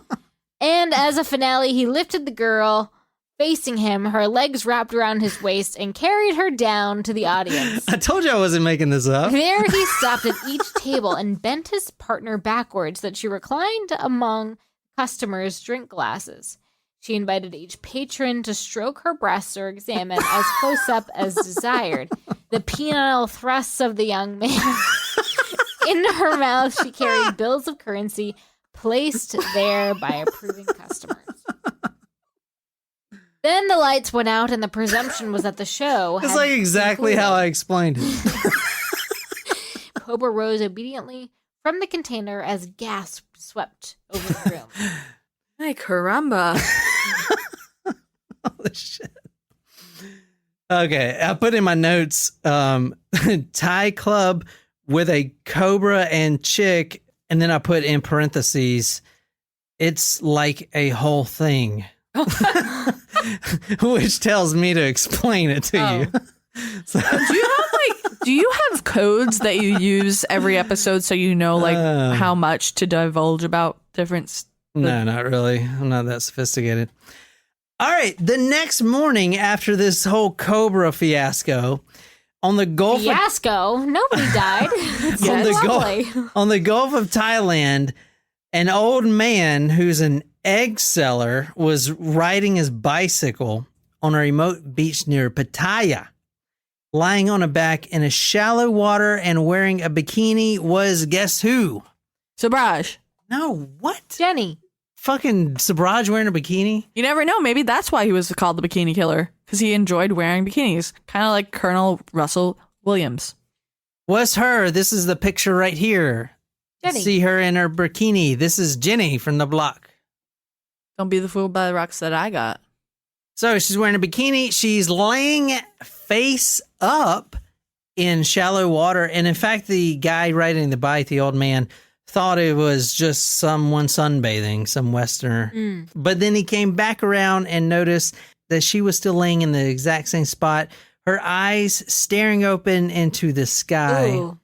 And as a finale, he lifted the girl facing him, her legs wrapped around his waist, and carried her down to the audience. I told you I wasn't making this up. There he stopped at each table and bent his partner backwards so that she reclined among customers' drink glasses. She invited each patron to stroke her breasts or examine as close up as desired. The penile thrusts of the young man. In her mouth, she carried bills of currency placed there by approving customers. Then the lights went out, and the presumption was that the show It's like exactly how I explained it. Cobra rose obediently from the container as gas swept over the room. Ay, caramba. Holy shit. Okay, I put in my notes, Thai club with a cobra and chick, and then I put in parentheses, it's like a whole thing. Which tells me to explain it to you. So, Do you have codes that you use every episode so you know how much to divulge about different? No, not really. I'm not that sophisticated. All right. The next morning after this whole Cobra fiasco, on the Gulf Fiasco? Nobody died. It's on, the lovely. on the Gulf of Thailand, an old man who's an egg seller was riding his bicycle on a remote beach near Pattaya. Lying on a back in a shallow water and wearing a bikini was, guess who? Sobhraj. No, what? Jenny. Fucking Sobhraj wearing a bikini? You never know. Maybe that's why he was called the Bikini Killer, because he enjoyed wearing bikinis, kind of like Colonel Russell Williams. Was her. This is the picture right here. Jenny. See her in her bikini. This is Jenny from the block. Don't be the fool by the rocks that I got. So she's wearing a bikini. She's laying face up in shallow water. And in fact, the guy riding the bike, the old man, thought it was just someone sunbathing, some Westerner. But then he came back around and noticed that she was still laying in the exact same spot, her eyes staring open into the sky, Ooh.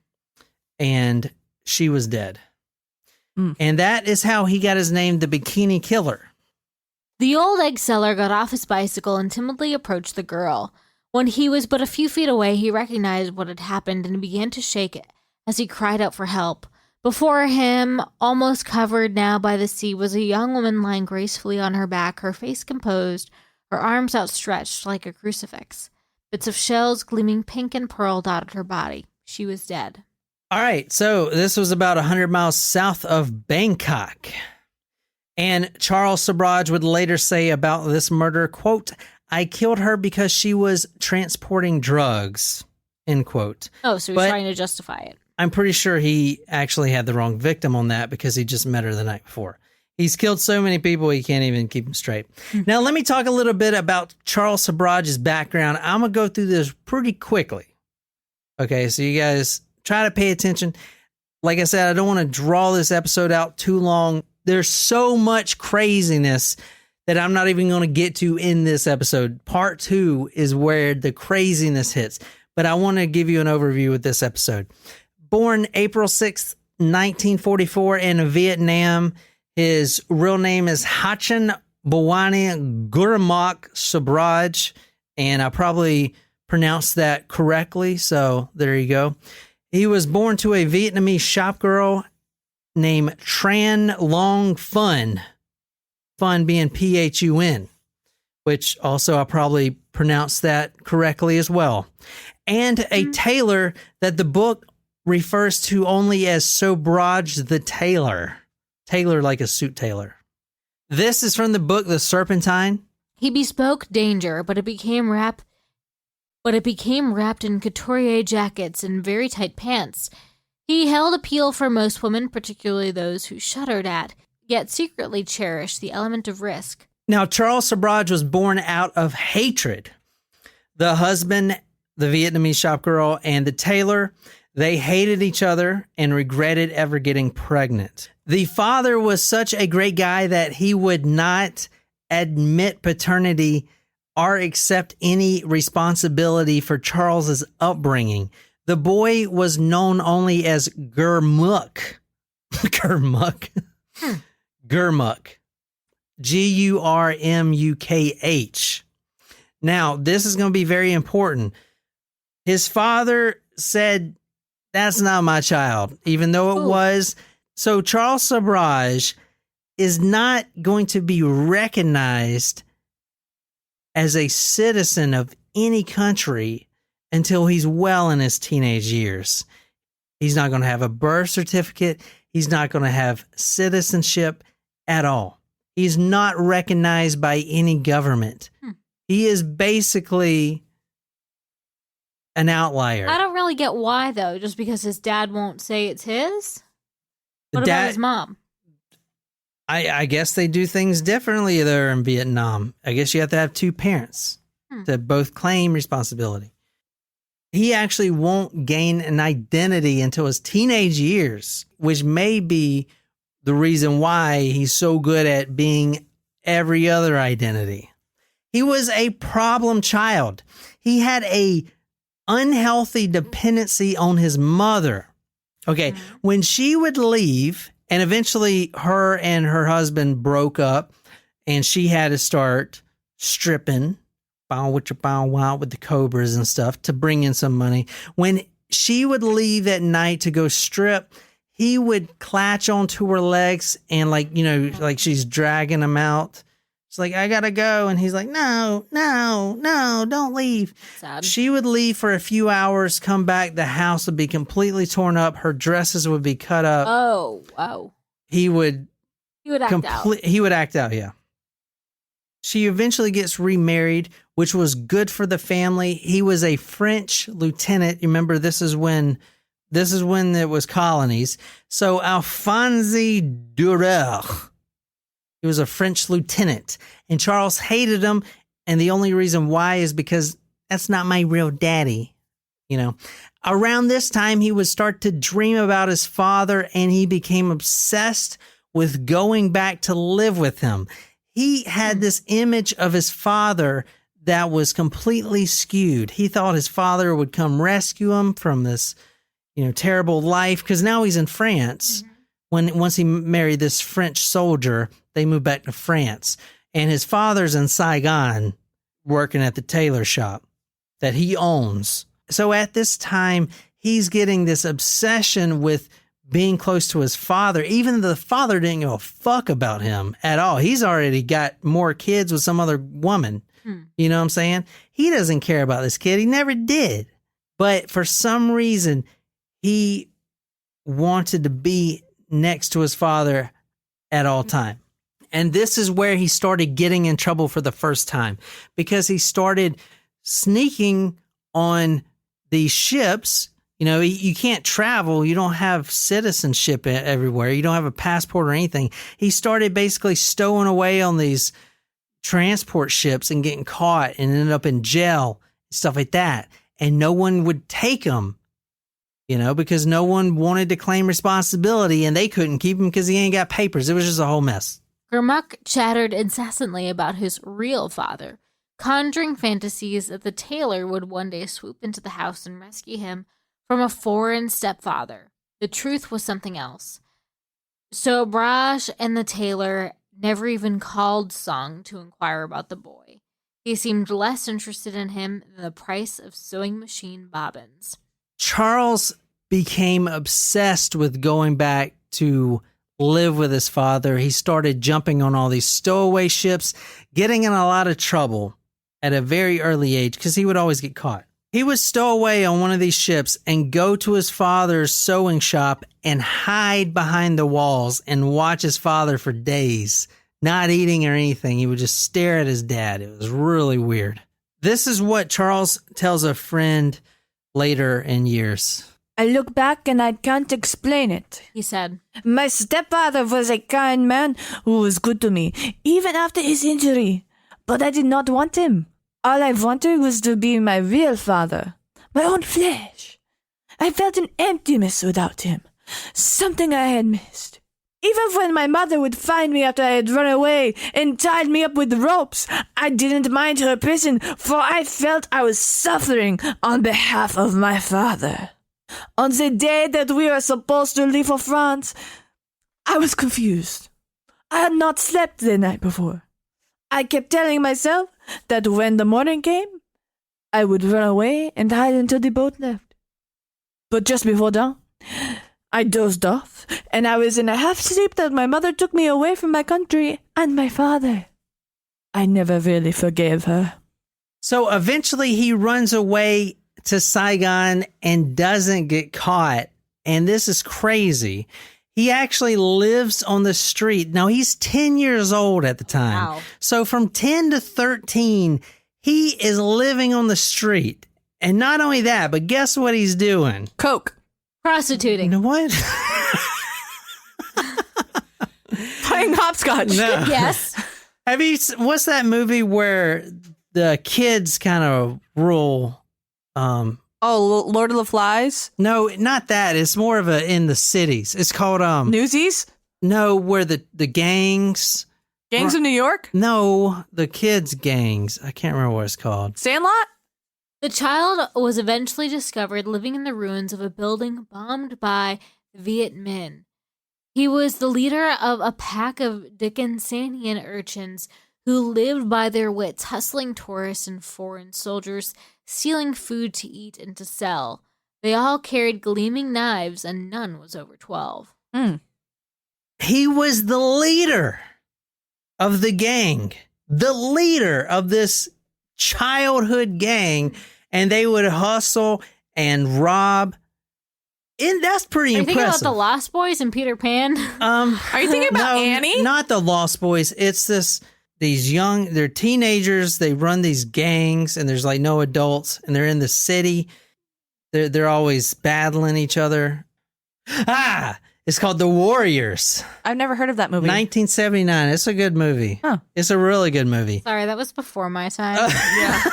and she was dead. And that is how he got his name, the Bikini Killer. The old egg seller got off his bicycle and timidly approached the girl. When he was but a few feet away, he recognized what had happened and began to shake it as he cried out for help. Before him, almost covered now by the sea, was a young woman lying gracefully on her back, her face composed, her arms outstretched like a crucifix. Bits of shells gleaming pink and pearl dotted her body. She was dead. All right, so this was about 100 miles south of Bangkok. And Charles Sobhraj would later say about this murder, quote, "I killed her because she was transporting drugs," end quote. Oh, so he's trying to justify it. I'm pretty sure he actually had the wrong victim on that because he just met her the night before. He's killed so many people, he can't even keep them straight. Now, let me talk a little bit about Charles Sobhraj's background. I'm going to go through this pretty quickly. Okay, so you guys try to pay attention. Like I said, I don't want to draw this episode out too long. There's so much craziness that I'm not even going to get to in this episode. Part 2 is where the craziness hits. But I want to give you an overview with this episode. Born April 6th, 1944 in Vietnam. His real name is Hachin Bawani Gurmak Sobhraj. And I probably pronounced that correctly. So there you go. He was born to a Vietnamese shopgirl named Tran Long Phun. Fun being Phun, which also I probably pronounced that correctly as well. And a tailor that the book refers to only as Sobhraj the Tailor. Tailor like a suit tailor. This is from the book The Serpentine. He bespoke danger, but it became wrapped in couturier jackets and very tight pants. He held appeal for most women, particularly those who shuddered at, yet secretly cherished the element of risk. Now, Charles Sobhraj was born out of hatred. The husband, the Vietnamese shopgirl, and the tailor, they hated each other and regretted ever getting pregnant. The father was such a great guy that he would not admit paternity or accept any responsibility for Charles's upbringing. The boy was known only as Gurmukh. Gurmukh. Gurmukh. Gurmukh. Now, this is going to be very important. His father said, "That's not my child," even though it was. So Charles Sobhraj is not going to be recognized as a citizen of any country until he's well in his teenage years. He's not going to have a birth certificate. He's not going to have citizenship at all. He's not recognized by any government. He is basically an outlier. I don't really get why, though, just because his dad won't say it's his? What about his mom? I guess they do things differently there in Vietnam. I guess you have to have two parents to both claim responsibility. He actually won't gain an identity until his teenage years, which may be the reason why he's so good at being every other identity. He was a problem child. He had a unhealthy dependency on his mother. Okay, when she would leave, and eventually her and her husband broke up, and she had to start stripping with the cobras and stuff to bring in some money. When she would leave at night to go strip, he would clutch onto her legs and like she's dragging him out. It's like, "I gotta go." And he's like, no, don't leave. Sad. She would leave for a few hours, come back. The house would be completely torn up. Her dresses would be cut up. Oh, wow. He would act out. He would act out, yeah. She eventually gets remarried, which was good for the family. He was a French lieutenant. You remember, this is when it was colonies. So Alphonse Durer, he was a French lieutenant, and Charles hated him. And the only reason why is because that's not my real daddy. You know, around this time, he would start to dream about his father, and he became obsessed with going back to live with him. He had this image of his father that was completely skewed. He thought his father would come rescue him from this, terrible life, because now he's in France. Once he married this French soldier, they moved back to France, and his father's in Saigon working at the tailor shop that he owns. So at this time, he's getting this obsession with being close to his father, even though the father didn't give a fuck about him at all. He's already got more kids with some other woman. You know what I'm saying? He doesn't care about this kid. He never did. But for some reason, he wanted to be next to his father at all time. And this is where he started getting in trouble for the first time, because he started sneaking on these ships. You can't travel. You don't have citizenship everywhere. You don't have a passport or anything. He started basically stowing away on these transport ships and getting caught and ended up in jail, stuff like that. And no one would take him, because no one wanted to claim responsibility, and they couldn't keep him because he ain't got papers. It was just a whole mess. Gurmukh chattered incessantly about his real father, conjuring fantasies that the tailor would one day swoop into the house and rescue him from a foreign stepfather. The truth was something else. Sobhraj and the tailor never even called Sung to inquire about the boy. He seemed less interested in him than the price of sewing machine bobbins. Charles became obsessed with going back to live with his father. He started jumping on all these stowaway ships, getting in a lot of trouble at a very early age because he would always get caught. He would stow away on one of these ships and go to his father's sewing shop and hide behind the walls and watch his father for days, not eating or anything. He would just stare at his dad. It was really weird. This is what Charles tells a friend later in years. I look back and I can't explain it, he said. My stepfather was a kind man who was good to me, even after his injury. But I did not want him. All I wanted was to be my real father, my own flesh. I felt an emptiness without him, something I had missed. Even when my mother would find me after I had run away and tied me up with ropes, I didn't mind her prison, for I felt I was suffering on behalf of my father. On the day that we were supposed to leave for France, I was confused. I had not slept the night before. I kept telling myself that when the morning came, I would run away and hide until the boat left. But just before dawn, I dozed off, and I was in a half-sleep that my mother took me away from my country and my father. I never really forgave her. So eventually he runs away to Saigon and doesn't get caught. And this is crazy. He actually lives on the street. Now, he's 10 years old at the time. Wow. So from 10 to 13, he is living on the street. And not only that, but guess what he's doing? Coke. Prostituting. You know what? Playing hopscotch. No. Yes. What's that movie where the kids kind of rule? Lord of the Flies? No, not that. It's more of in the cities. It's called Newsies? No, where the gangs. Gangs of New York? No, the kids' gangs. I can't remember what it's called. Sandlot? The child was eventually discovered living in the ruins of a building bombed by Viet Minh. He was the leader of a pack of Dickensian urchins who lived by their wits, hustling tourists and foreign soldiers, stealing food to eat and to sell. They all carried gleaming knives, and none was over 12. He was the leader of the gang, the leader of this childhood gang, and they would hustle and rob. And that's pretty Are you impressive. thinking about the Lost Boys and Peter Pan? Are you thinking about Annie? Not the Lost Boys. It's they're teenagers. They run these gangs, and there's like no adults, and they're in the city. They're always battling each other. It's called The Warriors. I've never heard of that movie. 1979. It's a good movie. Huh. It's a really good movie. Sorry, that was before my time. Yeah.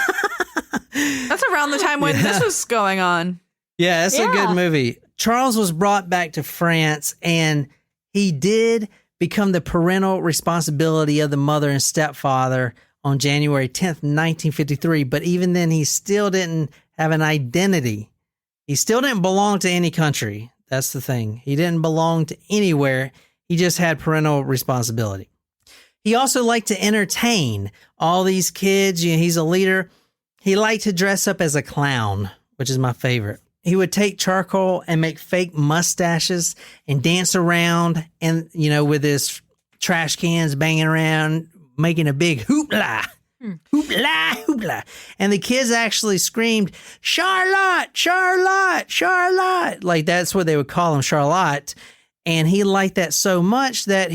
That's around the time when this was going on. Yeah, it's a good movie. Charles was brought back to France, and he did become the parental responsibility of the mother and stepfather on January 10th, 1953. But even then, he still didn't have an identity. He still didn't belong to any country. That's the thing. He didn't belong to anywhere. He just had parental responsibility. He also liked to entertain all these kids. You know, he's a leader. He liked to dress up as a clown, which is my favorite. He would take charcoal and make fake mustaches and dance around and, you know, with his trash cans banging around, making a big hoopla. Hoopla, hoopla. And the kids actually screamed, Charlotte, Charlotte, Charlotte. Like that's what they would call him, Charlotte. And he liked that so much that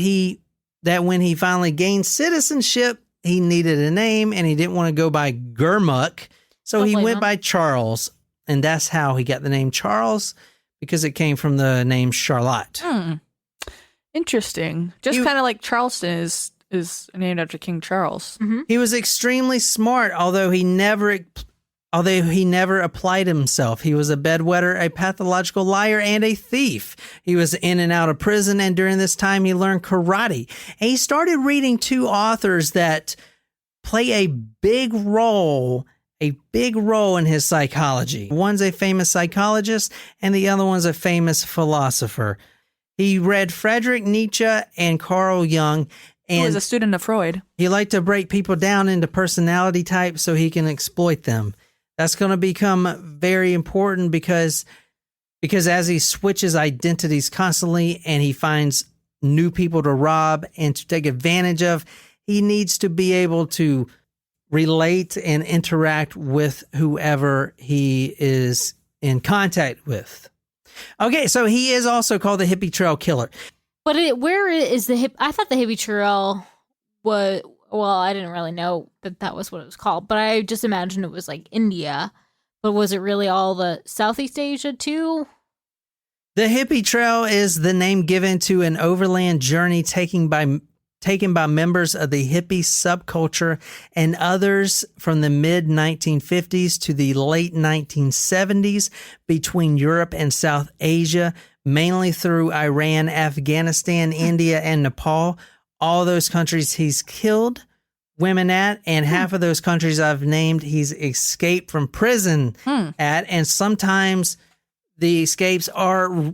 when he finally gained citizenship, he needed a name and he didn't want to go by Gurmuk. So he went by Charles. And that's how he got the name Charles, because it came from the name Charlotte. Interesting. Just kind of like Charleston is named after King Charles. Mm-hmm. He was extremely smart, although he never applied himself. He was a bedwetter, a pathological liar, and a thief. He was in and out of prison, and during this time, he learned karate. And he started reading two authors that play a big role in his psychology. One's a famous psychologist, and the other one's a famous philosopher. He read Friedrich Nietzsche and Carl Jung, and he was a student of Freud. He liked to break people down into personality types so he can exploit them. That's going to become very important because as he switches identities constantly and he finds new people to rob and to take advantage of, he needs to be able to relate and interact with whoever he is in contact with. Okay, so he is also called the Hippie Trail Killer. But where is the I thought the Hippie Trail was, well, I didn't really know that was what it was called, but I just imagined it was like India. But was it really all the Southeast Asia too? The Hippie Trail is the name given to an overland journey taken by members of the hippie subculture and others from the mid-1950s to the late 1970s between Europe and South Asia, mainly through Iran, Afghanistan, India, and Nepal. All those countries he's killed women at, and half of those countries I've named he's escaped from prison at, and sometimes the escapes are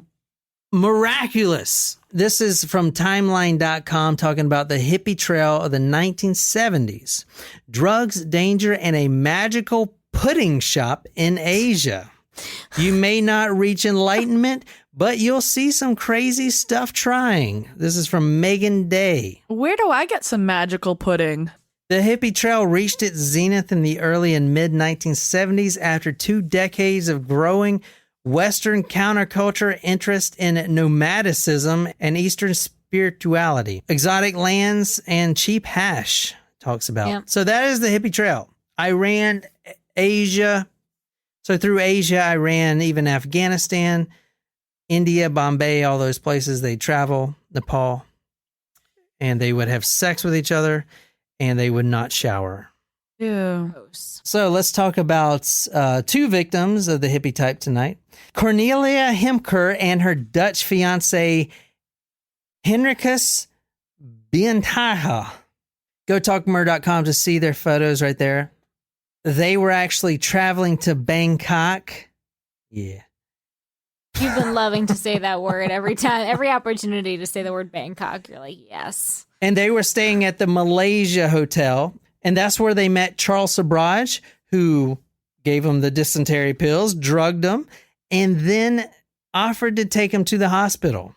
miraculous. This is from timeline.com talking about the hippie trail of the 1970s. Drugs, danger, and a magical pudding shop in Asia. You may not reach enlightenment, but you'll see some crazy stuff trying. This is from Megan Day. Where do I get some magical pudding? The hippie trail reached its zenith in the early and mid-1970s after 2 decades of growing Western counterculture interest in nomadicism and Eastern spirituality. Exotic lands and cheap hash talks about. Yeah. So that is the hippie trail. Iran, Asia. So through Asia, Iran, even Afghanistan, India, Bombay, all those places they travel, Nepal, and they would have sex with each other and they would not shower. Yeah. So let's talk about 2 victims of the hippie type tonight. Cornelia Hemker and her Dutch fiancé, Henricus Bientaha. Go talkmurder.com to see their photos right there. They were actually traveling to Bangkok. Yeah. You've been loving to say that word every time, every opportunity to say the word Bangkok. You're like, yes. And they were staying at the Malaysia Hotel. And that's where they met Charles Sobhraj, who gave them the dysentery pills, drugged them, and then offered to take him to the hospital.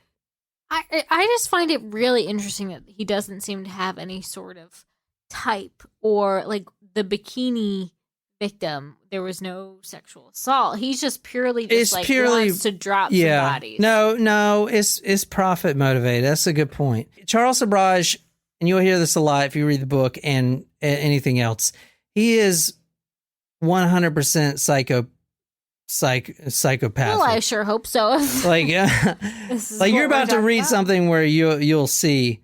I just find it really interesting that he doesn't seem to have any sort of type, or like the bikini victim, there was no sexual assault. He's just purely wants to drop some bodies. No, it's profit motivated. That's a good point. Charles Sobhraj, and you'll hear this a lot if you read the book and anything else, he is 100% psychopath. Well, I sure hope so. Like you're about to read something where you'll see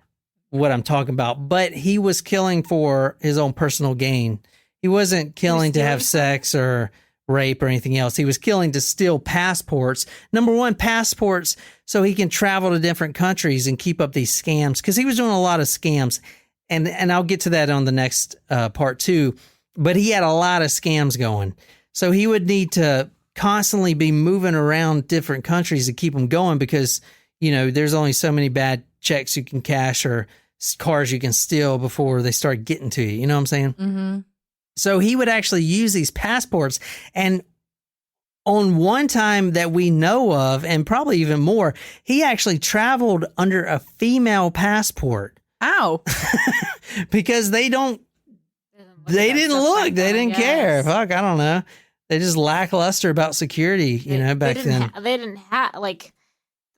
what I'm talking about. But he was killing for his own personal gain. He wasn't killing to have stealing sex or rape or anything else. He was killing to steal passports. Number one, passports so he can travel to different countries and keep up these scams, because he was doing a lot of scams. And I'll get to that on the next part too. But he had a lot of scams going. So he would need to constantly be moving around different countries to keep them going, because, you know, there's only so many bad checks you can cash or cars you can steal before they start getting to you. You know what I'm saying? Mm-hmm. So he would actually use these passports. And on one time that we know of, and probably even more, he actually traveled under a female passport. Ow. Because they didn't look. They didn't care. Fuck, I don't know. They just lackluster about security, back then. They didn't have, like,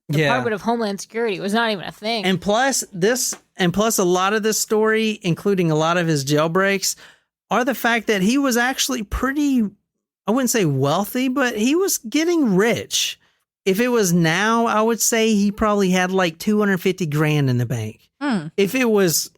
the Department of Homeland Security was not even a thing. And plus a lot of this story, including a lot of his jailbreaks, are the fact that he was actually pretty, I wouldn't say wealthy, but he was getting rich. If it was now, I would say he probably had like 250 grand in the bank. If it was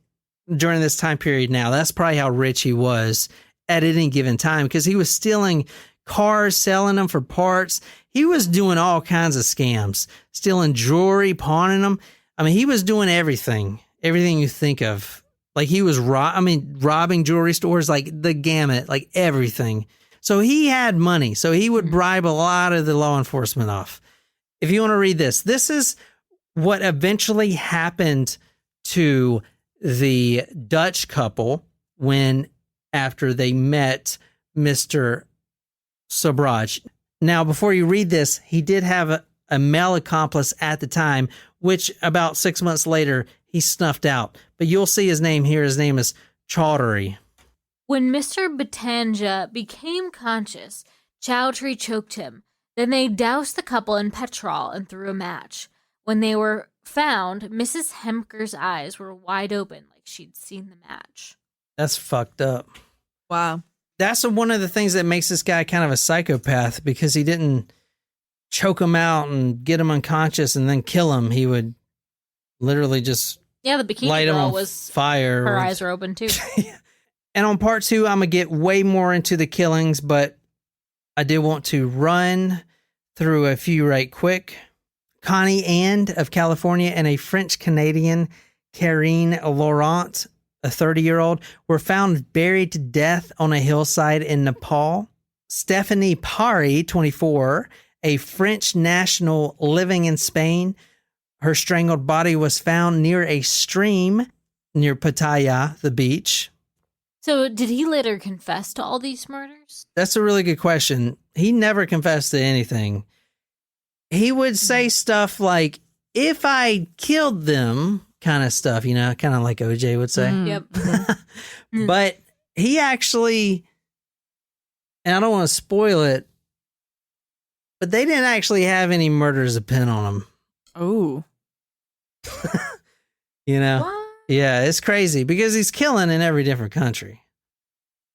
during this time period now, that's probably how rich he was at any given time, because he was stealing cars, selling them for parts. He was doing all kinds of scams, stealing jewelry, pawning them. I mean, he was doing everything you think of. Like, he was robbing jewelry stores, like the gamut, like everything. So he had money. So he would bribe a lot of the law enforcement off. If you want to read this is what eventually happened to the Dutch couple after they met Mr. Sobhraj. Now, before you read this, he did have a male accomplice at the time, which about 6 months later, he snuffed out. But you'll see his name here. His name is Chowdhury. When Mr. Batanja became conscious, Chowdhury choked him. Then they doused the couple in petrol and threw a match. When they were found, Mrs. Hemker's eyes were wide open, like she'd seen the match. That's fucked up. Wow. That's one of the things that makes this guy kind of a psychopath, because he didn't choke him out and get him unconscious and then kill him. He would literally just the bikini light him girl on was fire. Her eyes were open too. And on part 2, I'm going to get way more into the killings, but I did want to run through a few right quick. Connie And of California and a French-Canadian, Karine Laurent, a 30-year-old, were found buried to death on a hillside in Nepal. Stephanie Pari, 24, a French national living in Spain. Her strangled body was found near a stream near Pattaya, the beach. So did he later confess to all these murders? That's a really good question. He never confessed to anything. He would say stuff like, if I killed them, kind of stuff, kind of like OJ would say. Yep. But he actually, and I don't want to spoil it, but they didn't actually have any murders of pen on them. Oh. What? Yeah, it's crazy because he's killing in every different country.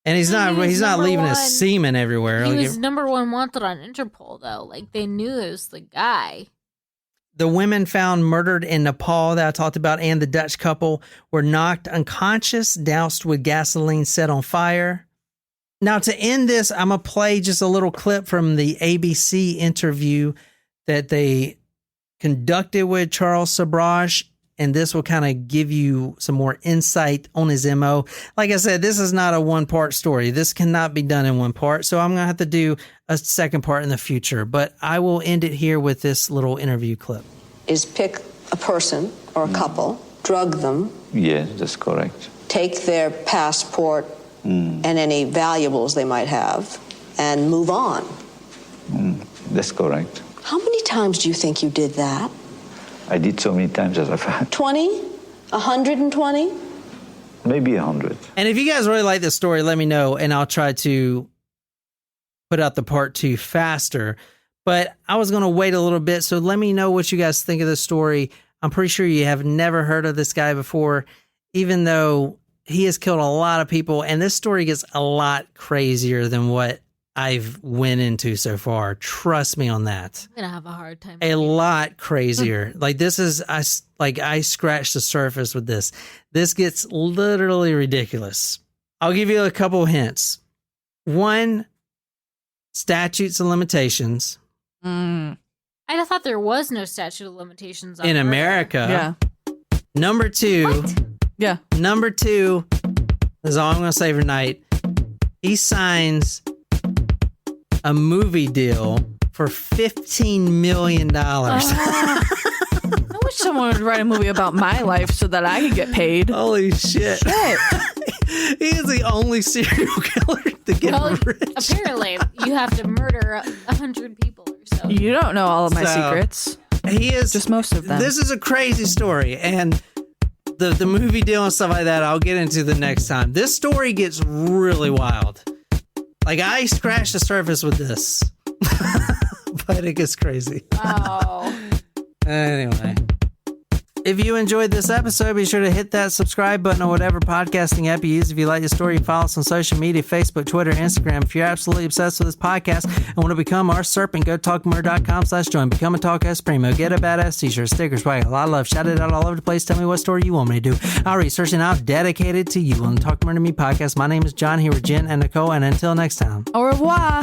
And he's not leaving his semen everywhere. He was number one wanted on Interpol, though. Like, they knew it was the guy. The women found murdered in Nepal that I talked about, and the Dutch couple, were knocked unconscious, doused with gasoline, set on fire. Now, to end this, I'm going to play just a little clip from the ABC interview that they conducted with Charles Sobhraj, and this will kind of give you some more insight on his MO. Like I said, this is not a one-part story. This cannot be done in one part, so I'm going to have to do a second part in the future. But I will end it here with this little interview clip. Is pick a person or a couple, drug them. Yes, that's correct. Take their passport and any valuables they might have and move on. That's correct. How many times do you think you did that? I did so many times as I've had. 20? 120? Maybe 100. And if you guys really like this story, let me know, and I'll try to put out the part 2 faster. But I was going to wait a little bit, so let me know what you guys think of this story. I'm pretty sure you have never heard of this guy before, even though he has killed a lot of people, and this story gets a lot crazier than what I've went into so far. Trust me on that. I'm gonna have a hard time. A lot crazier. Like, this is, I scratched the surface with this. This gets literally ridiculous. I'll give you a couple hints. One, statutes of limitations. I thought there was no statute of limitations on In murder. America. Yeah. Number two. What? Yeah. Number two is all I'm going to say for night. He signs a movie deal for $15 million. I wish someone would write a movie about my life so that I could get paid. Holy shit. He is the only serial killer to get rich. Apparently, you have to murder 100 people or so. You don't know all of my secrets. He is Just most of them. This is a crazy story, and the movie deal and stuff like that, I'll get into the next time. This story gets really wild. Like, I scratched the surface with this, but it gets crazy. Oh. Anyway, if you enjoyed this episode, be sure to hit that subscribe button or whatever podcasting app you use. If you like the story, follow us on social media, Facebook, Twitter, Instagram. If you're absolutely obsessed with this podcast and want to become our serpent, go to talkmurder.com/join. Become a Talkcast Primo. Get a badass t-shirt, stickers, swag, a lot of love. Shout it out all over the place. Tell me what story you want me to do. I'll research and out dedicated to you on the Talk Murder Me podcast. My name is John, here with Jen and Nicole, and until next time. Au revoir.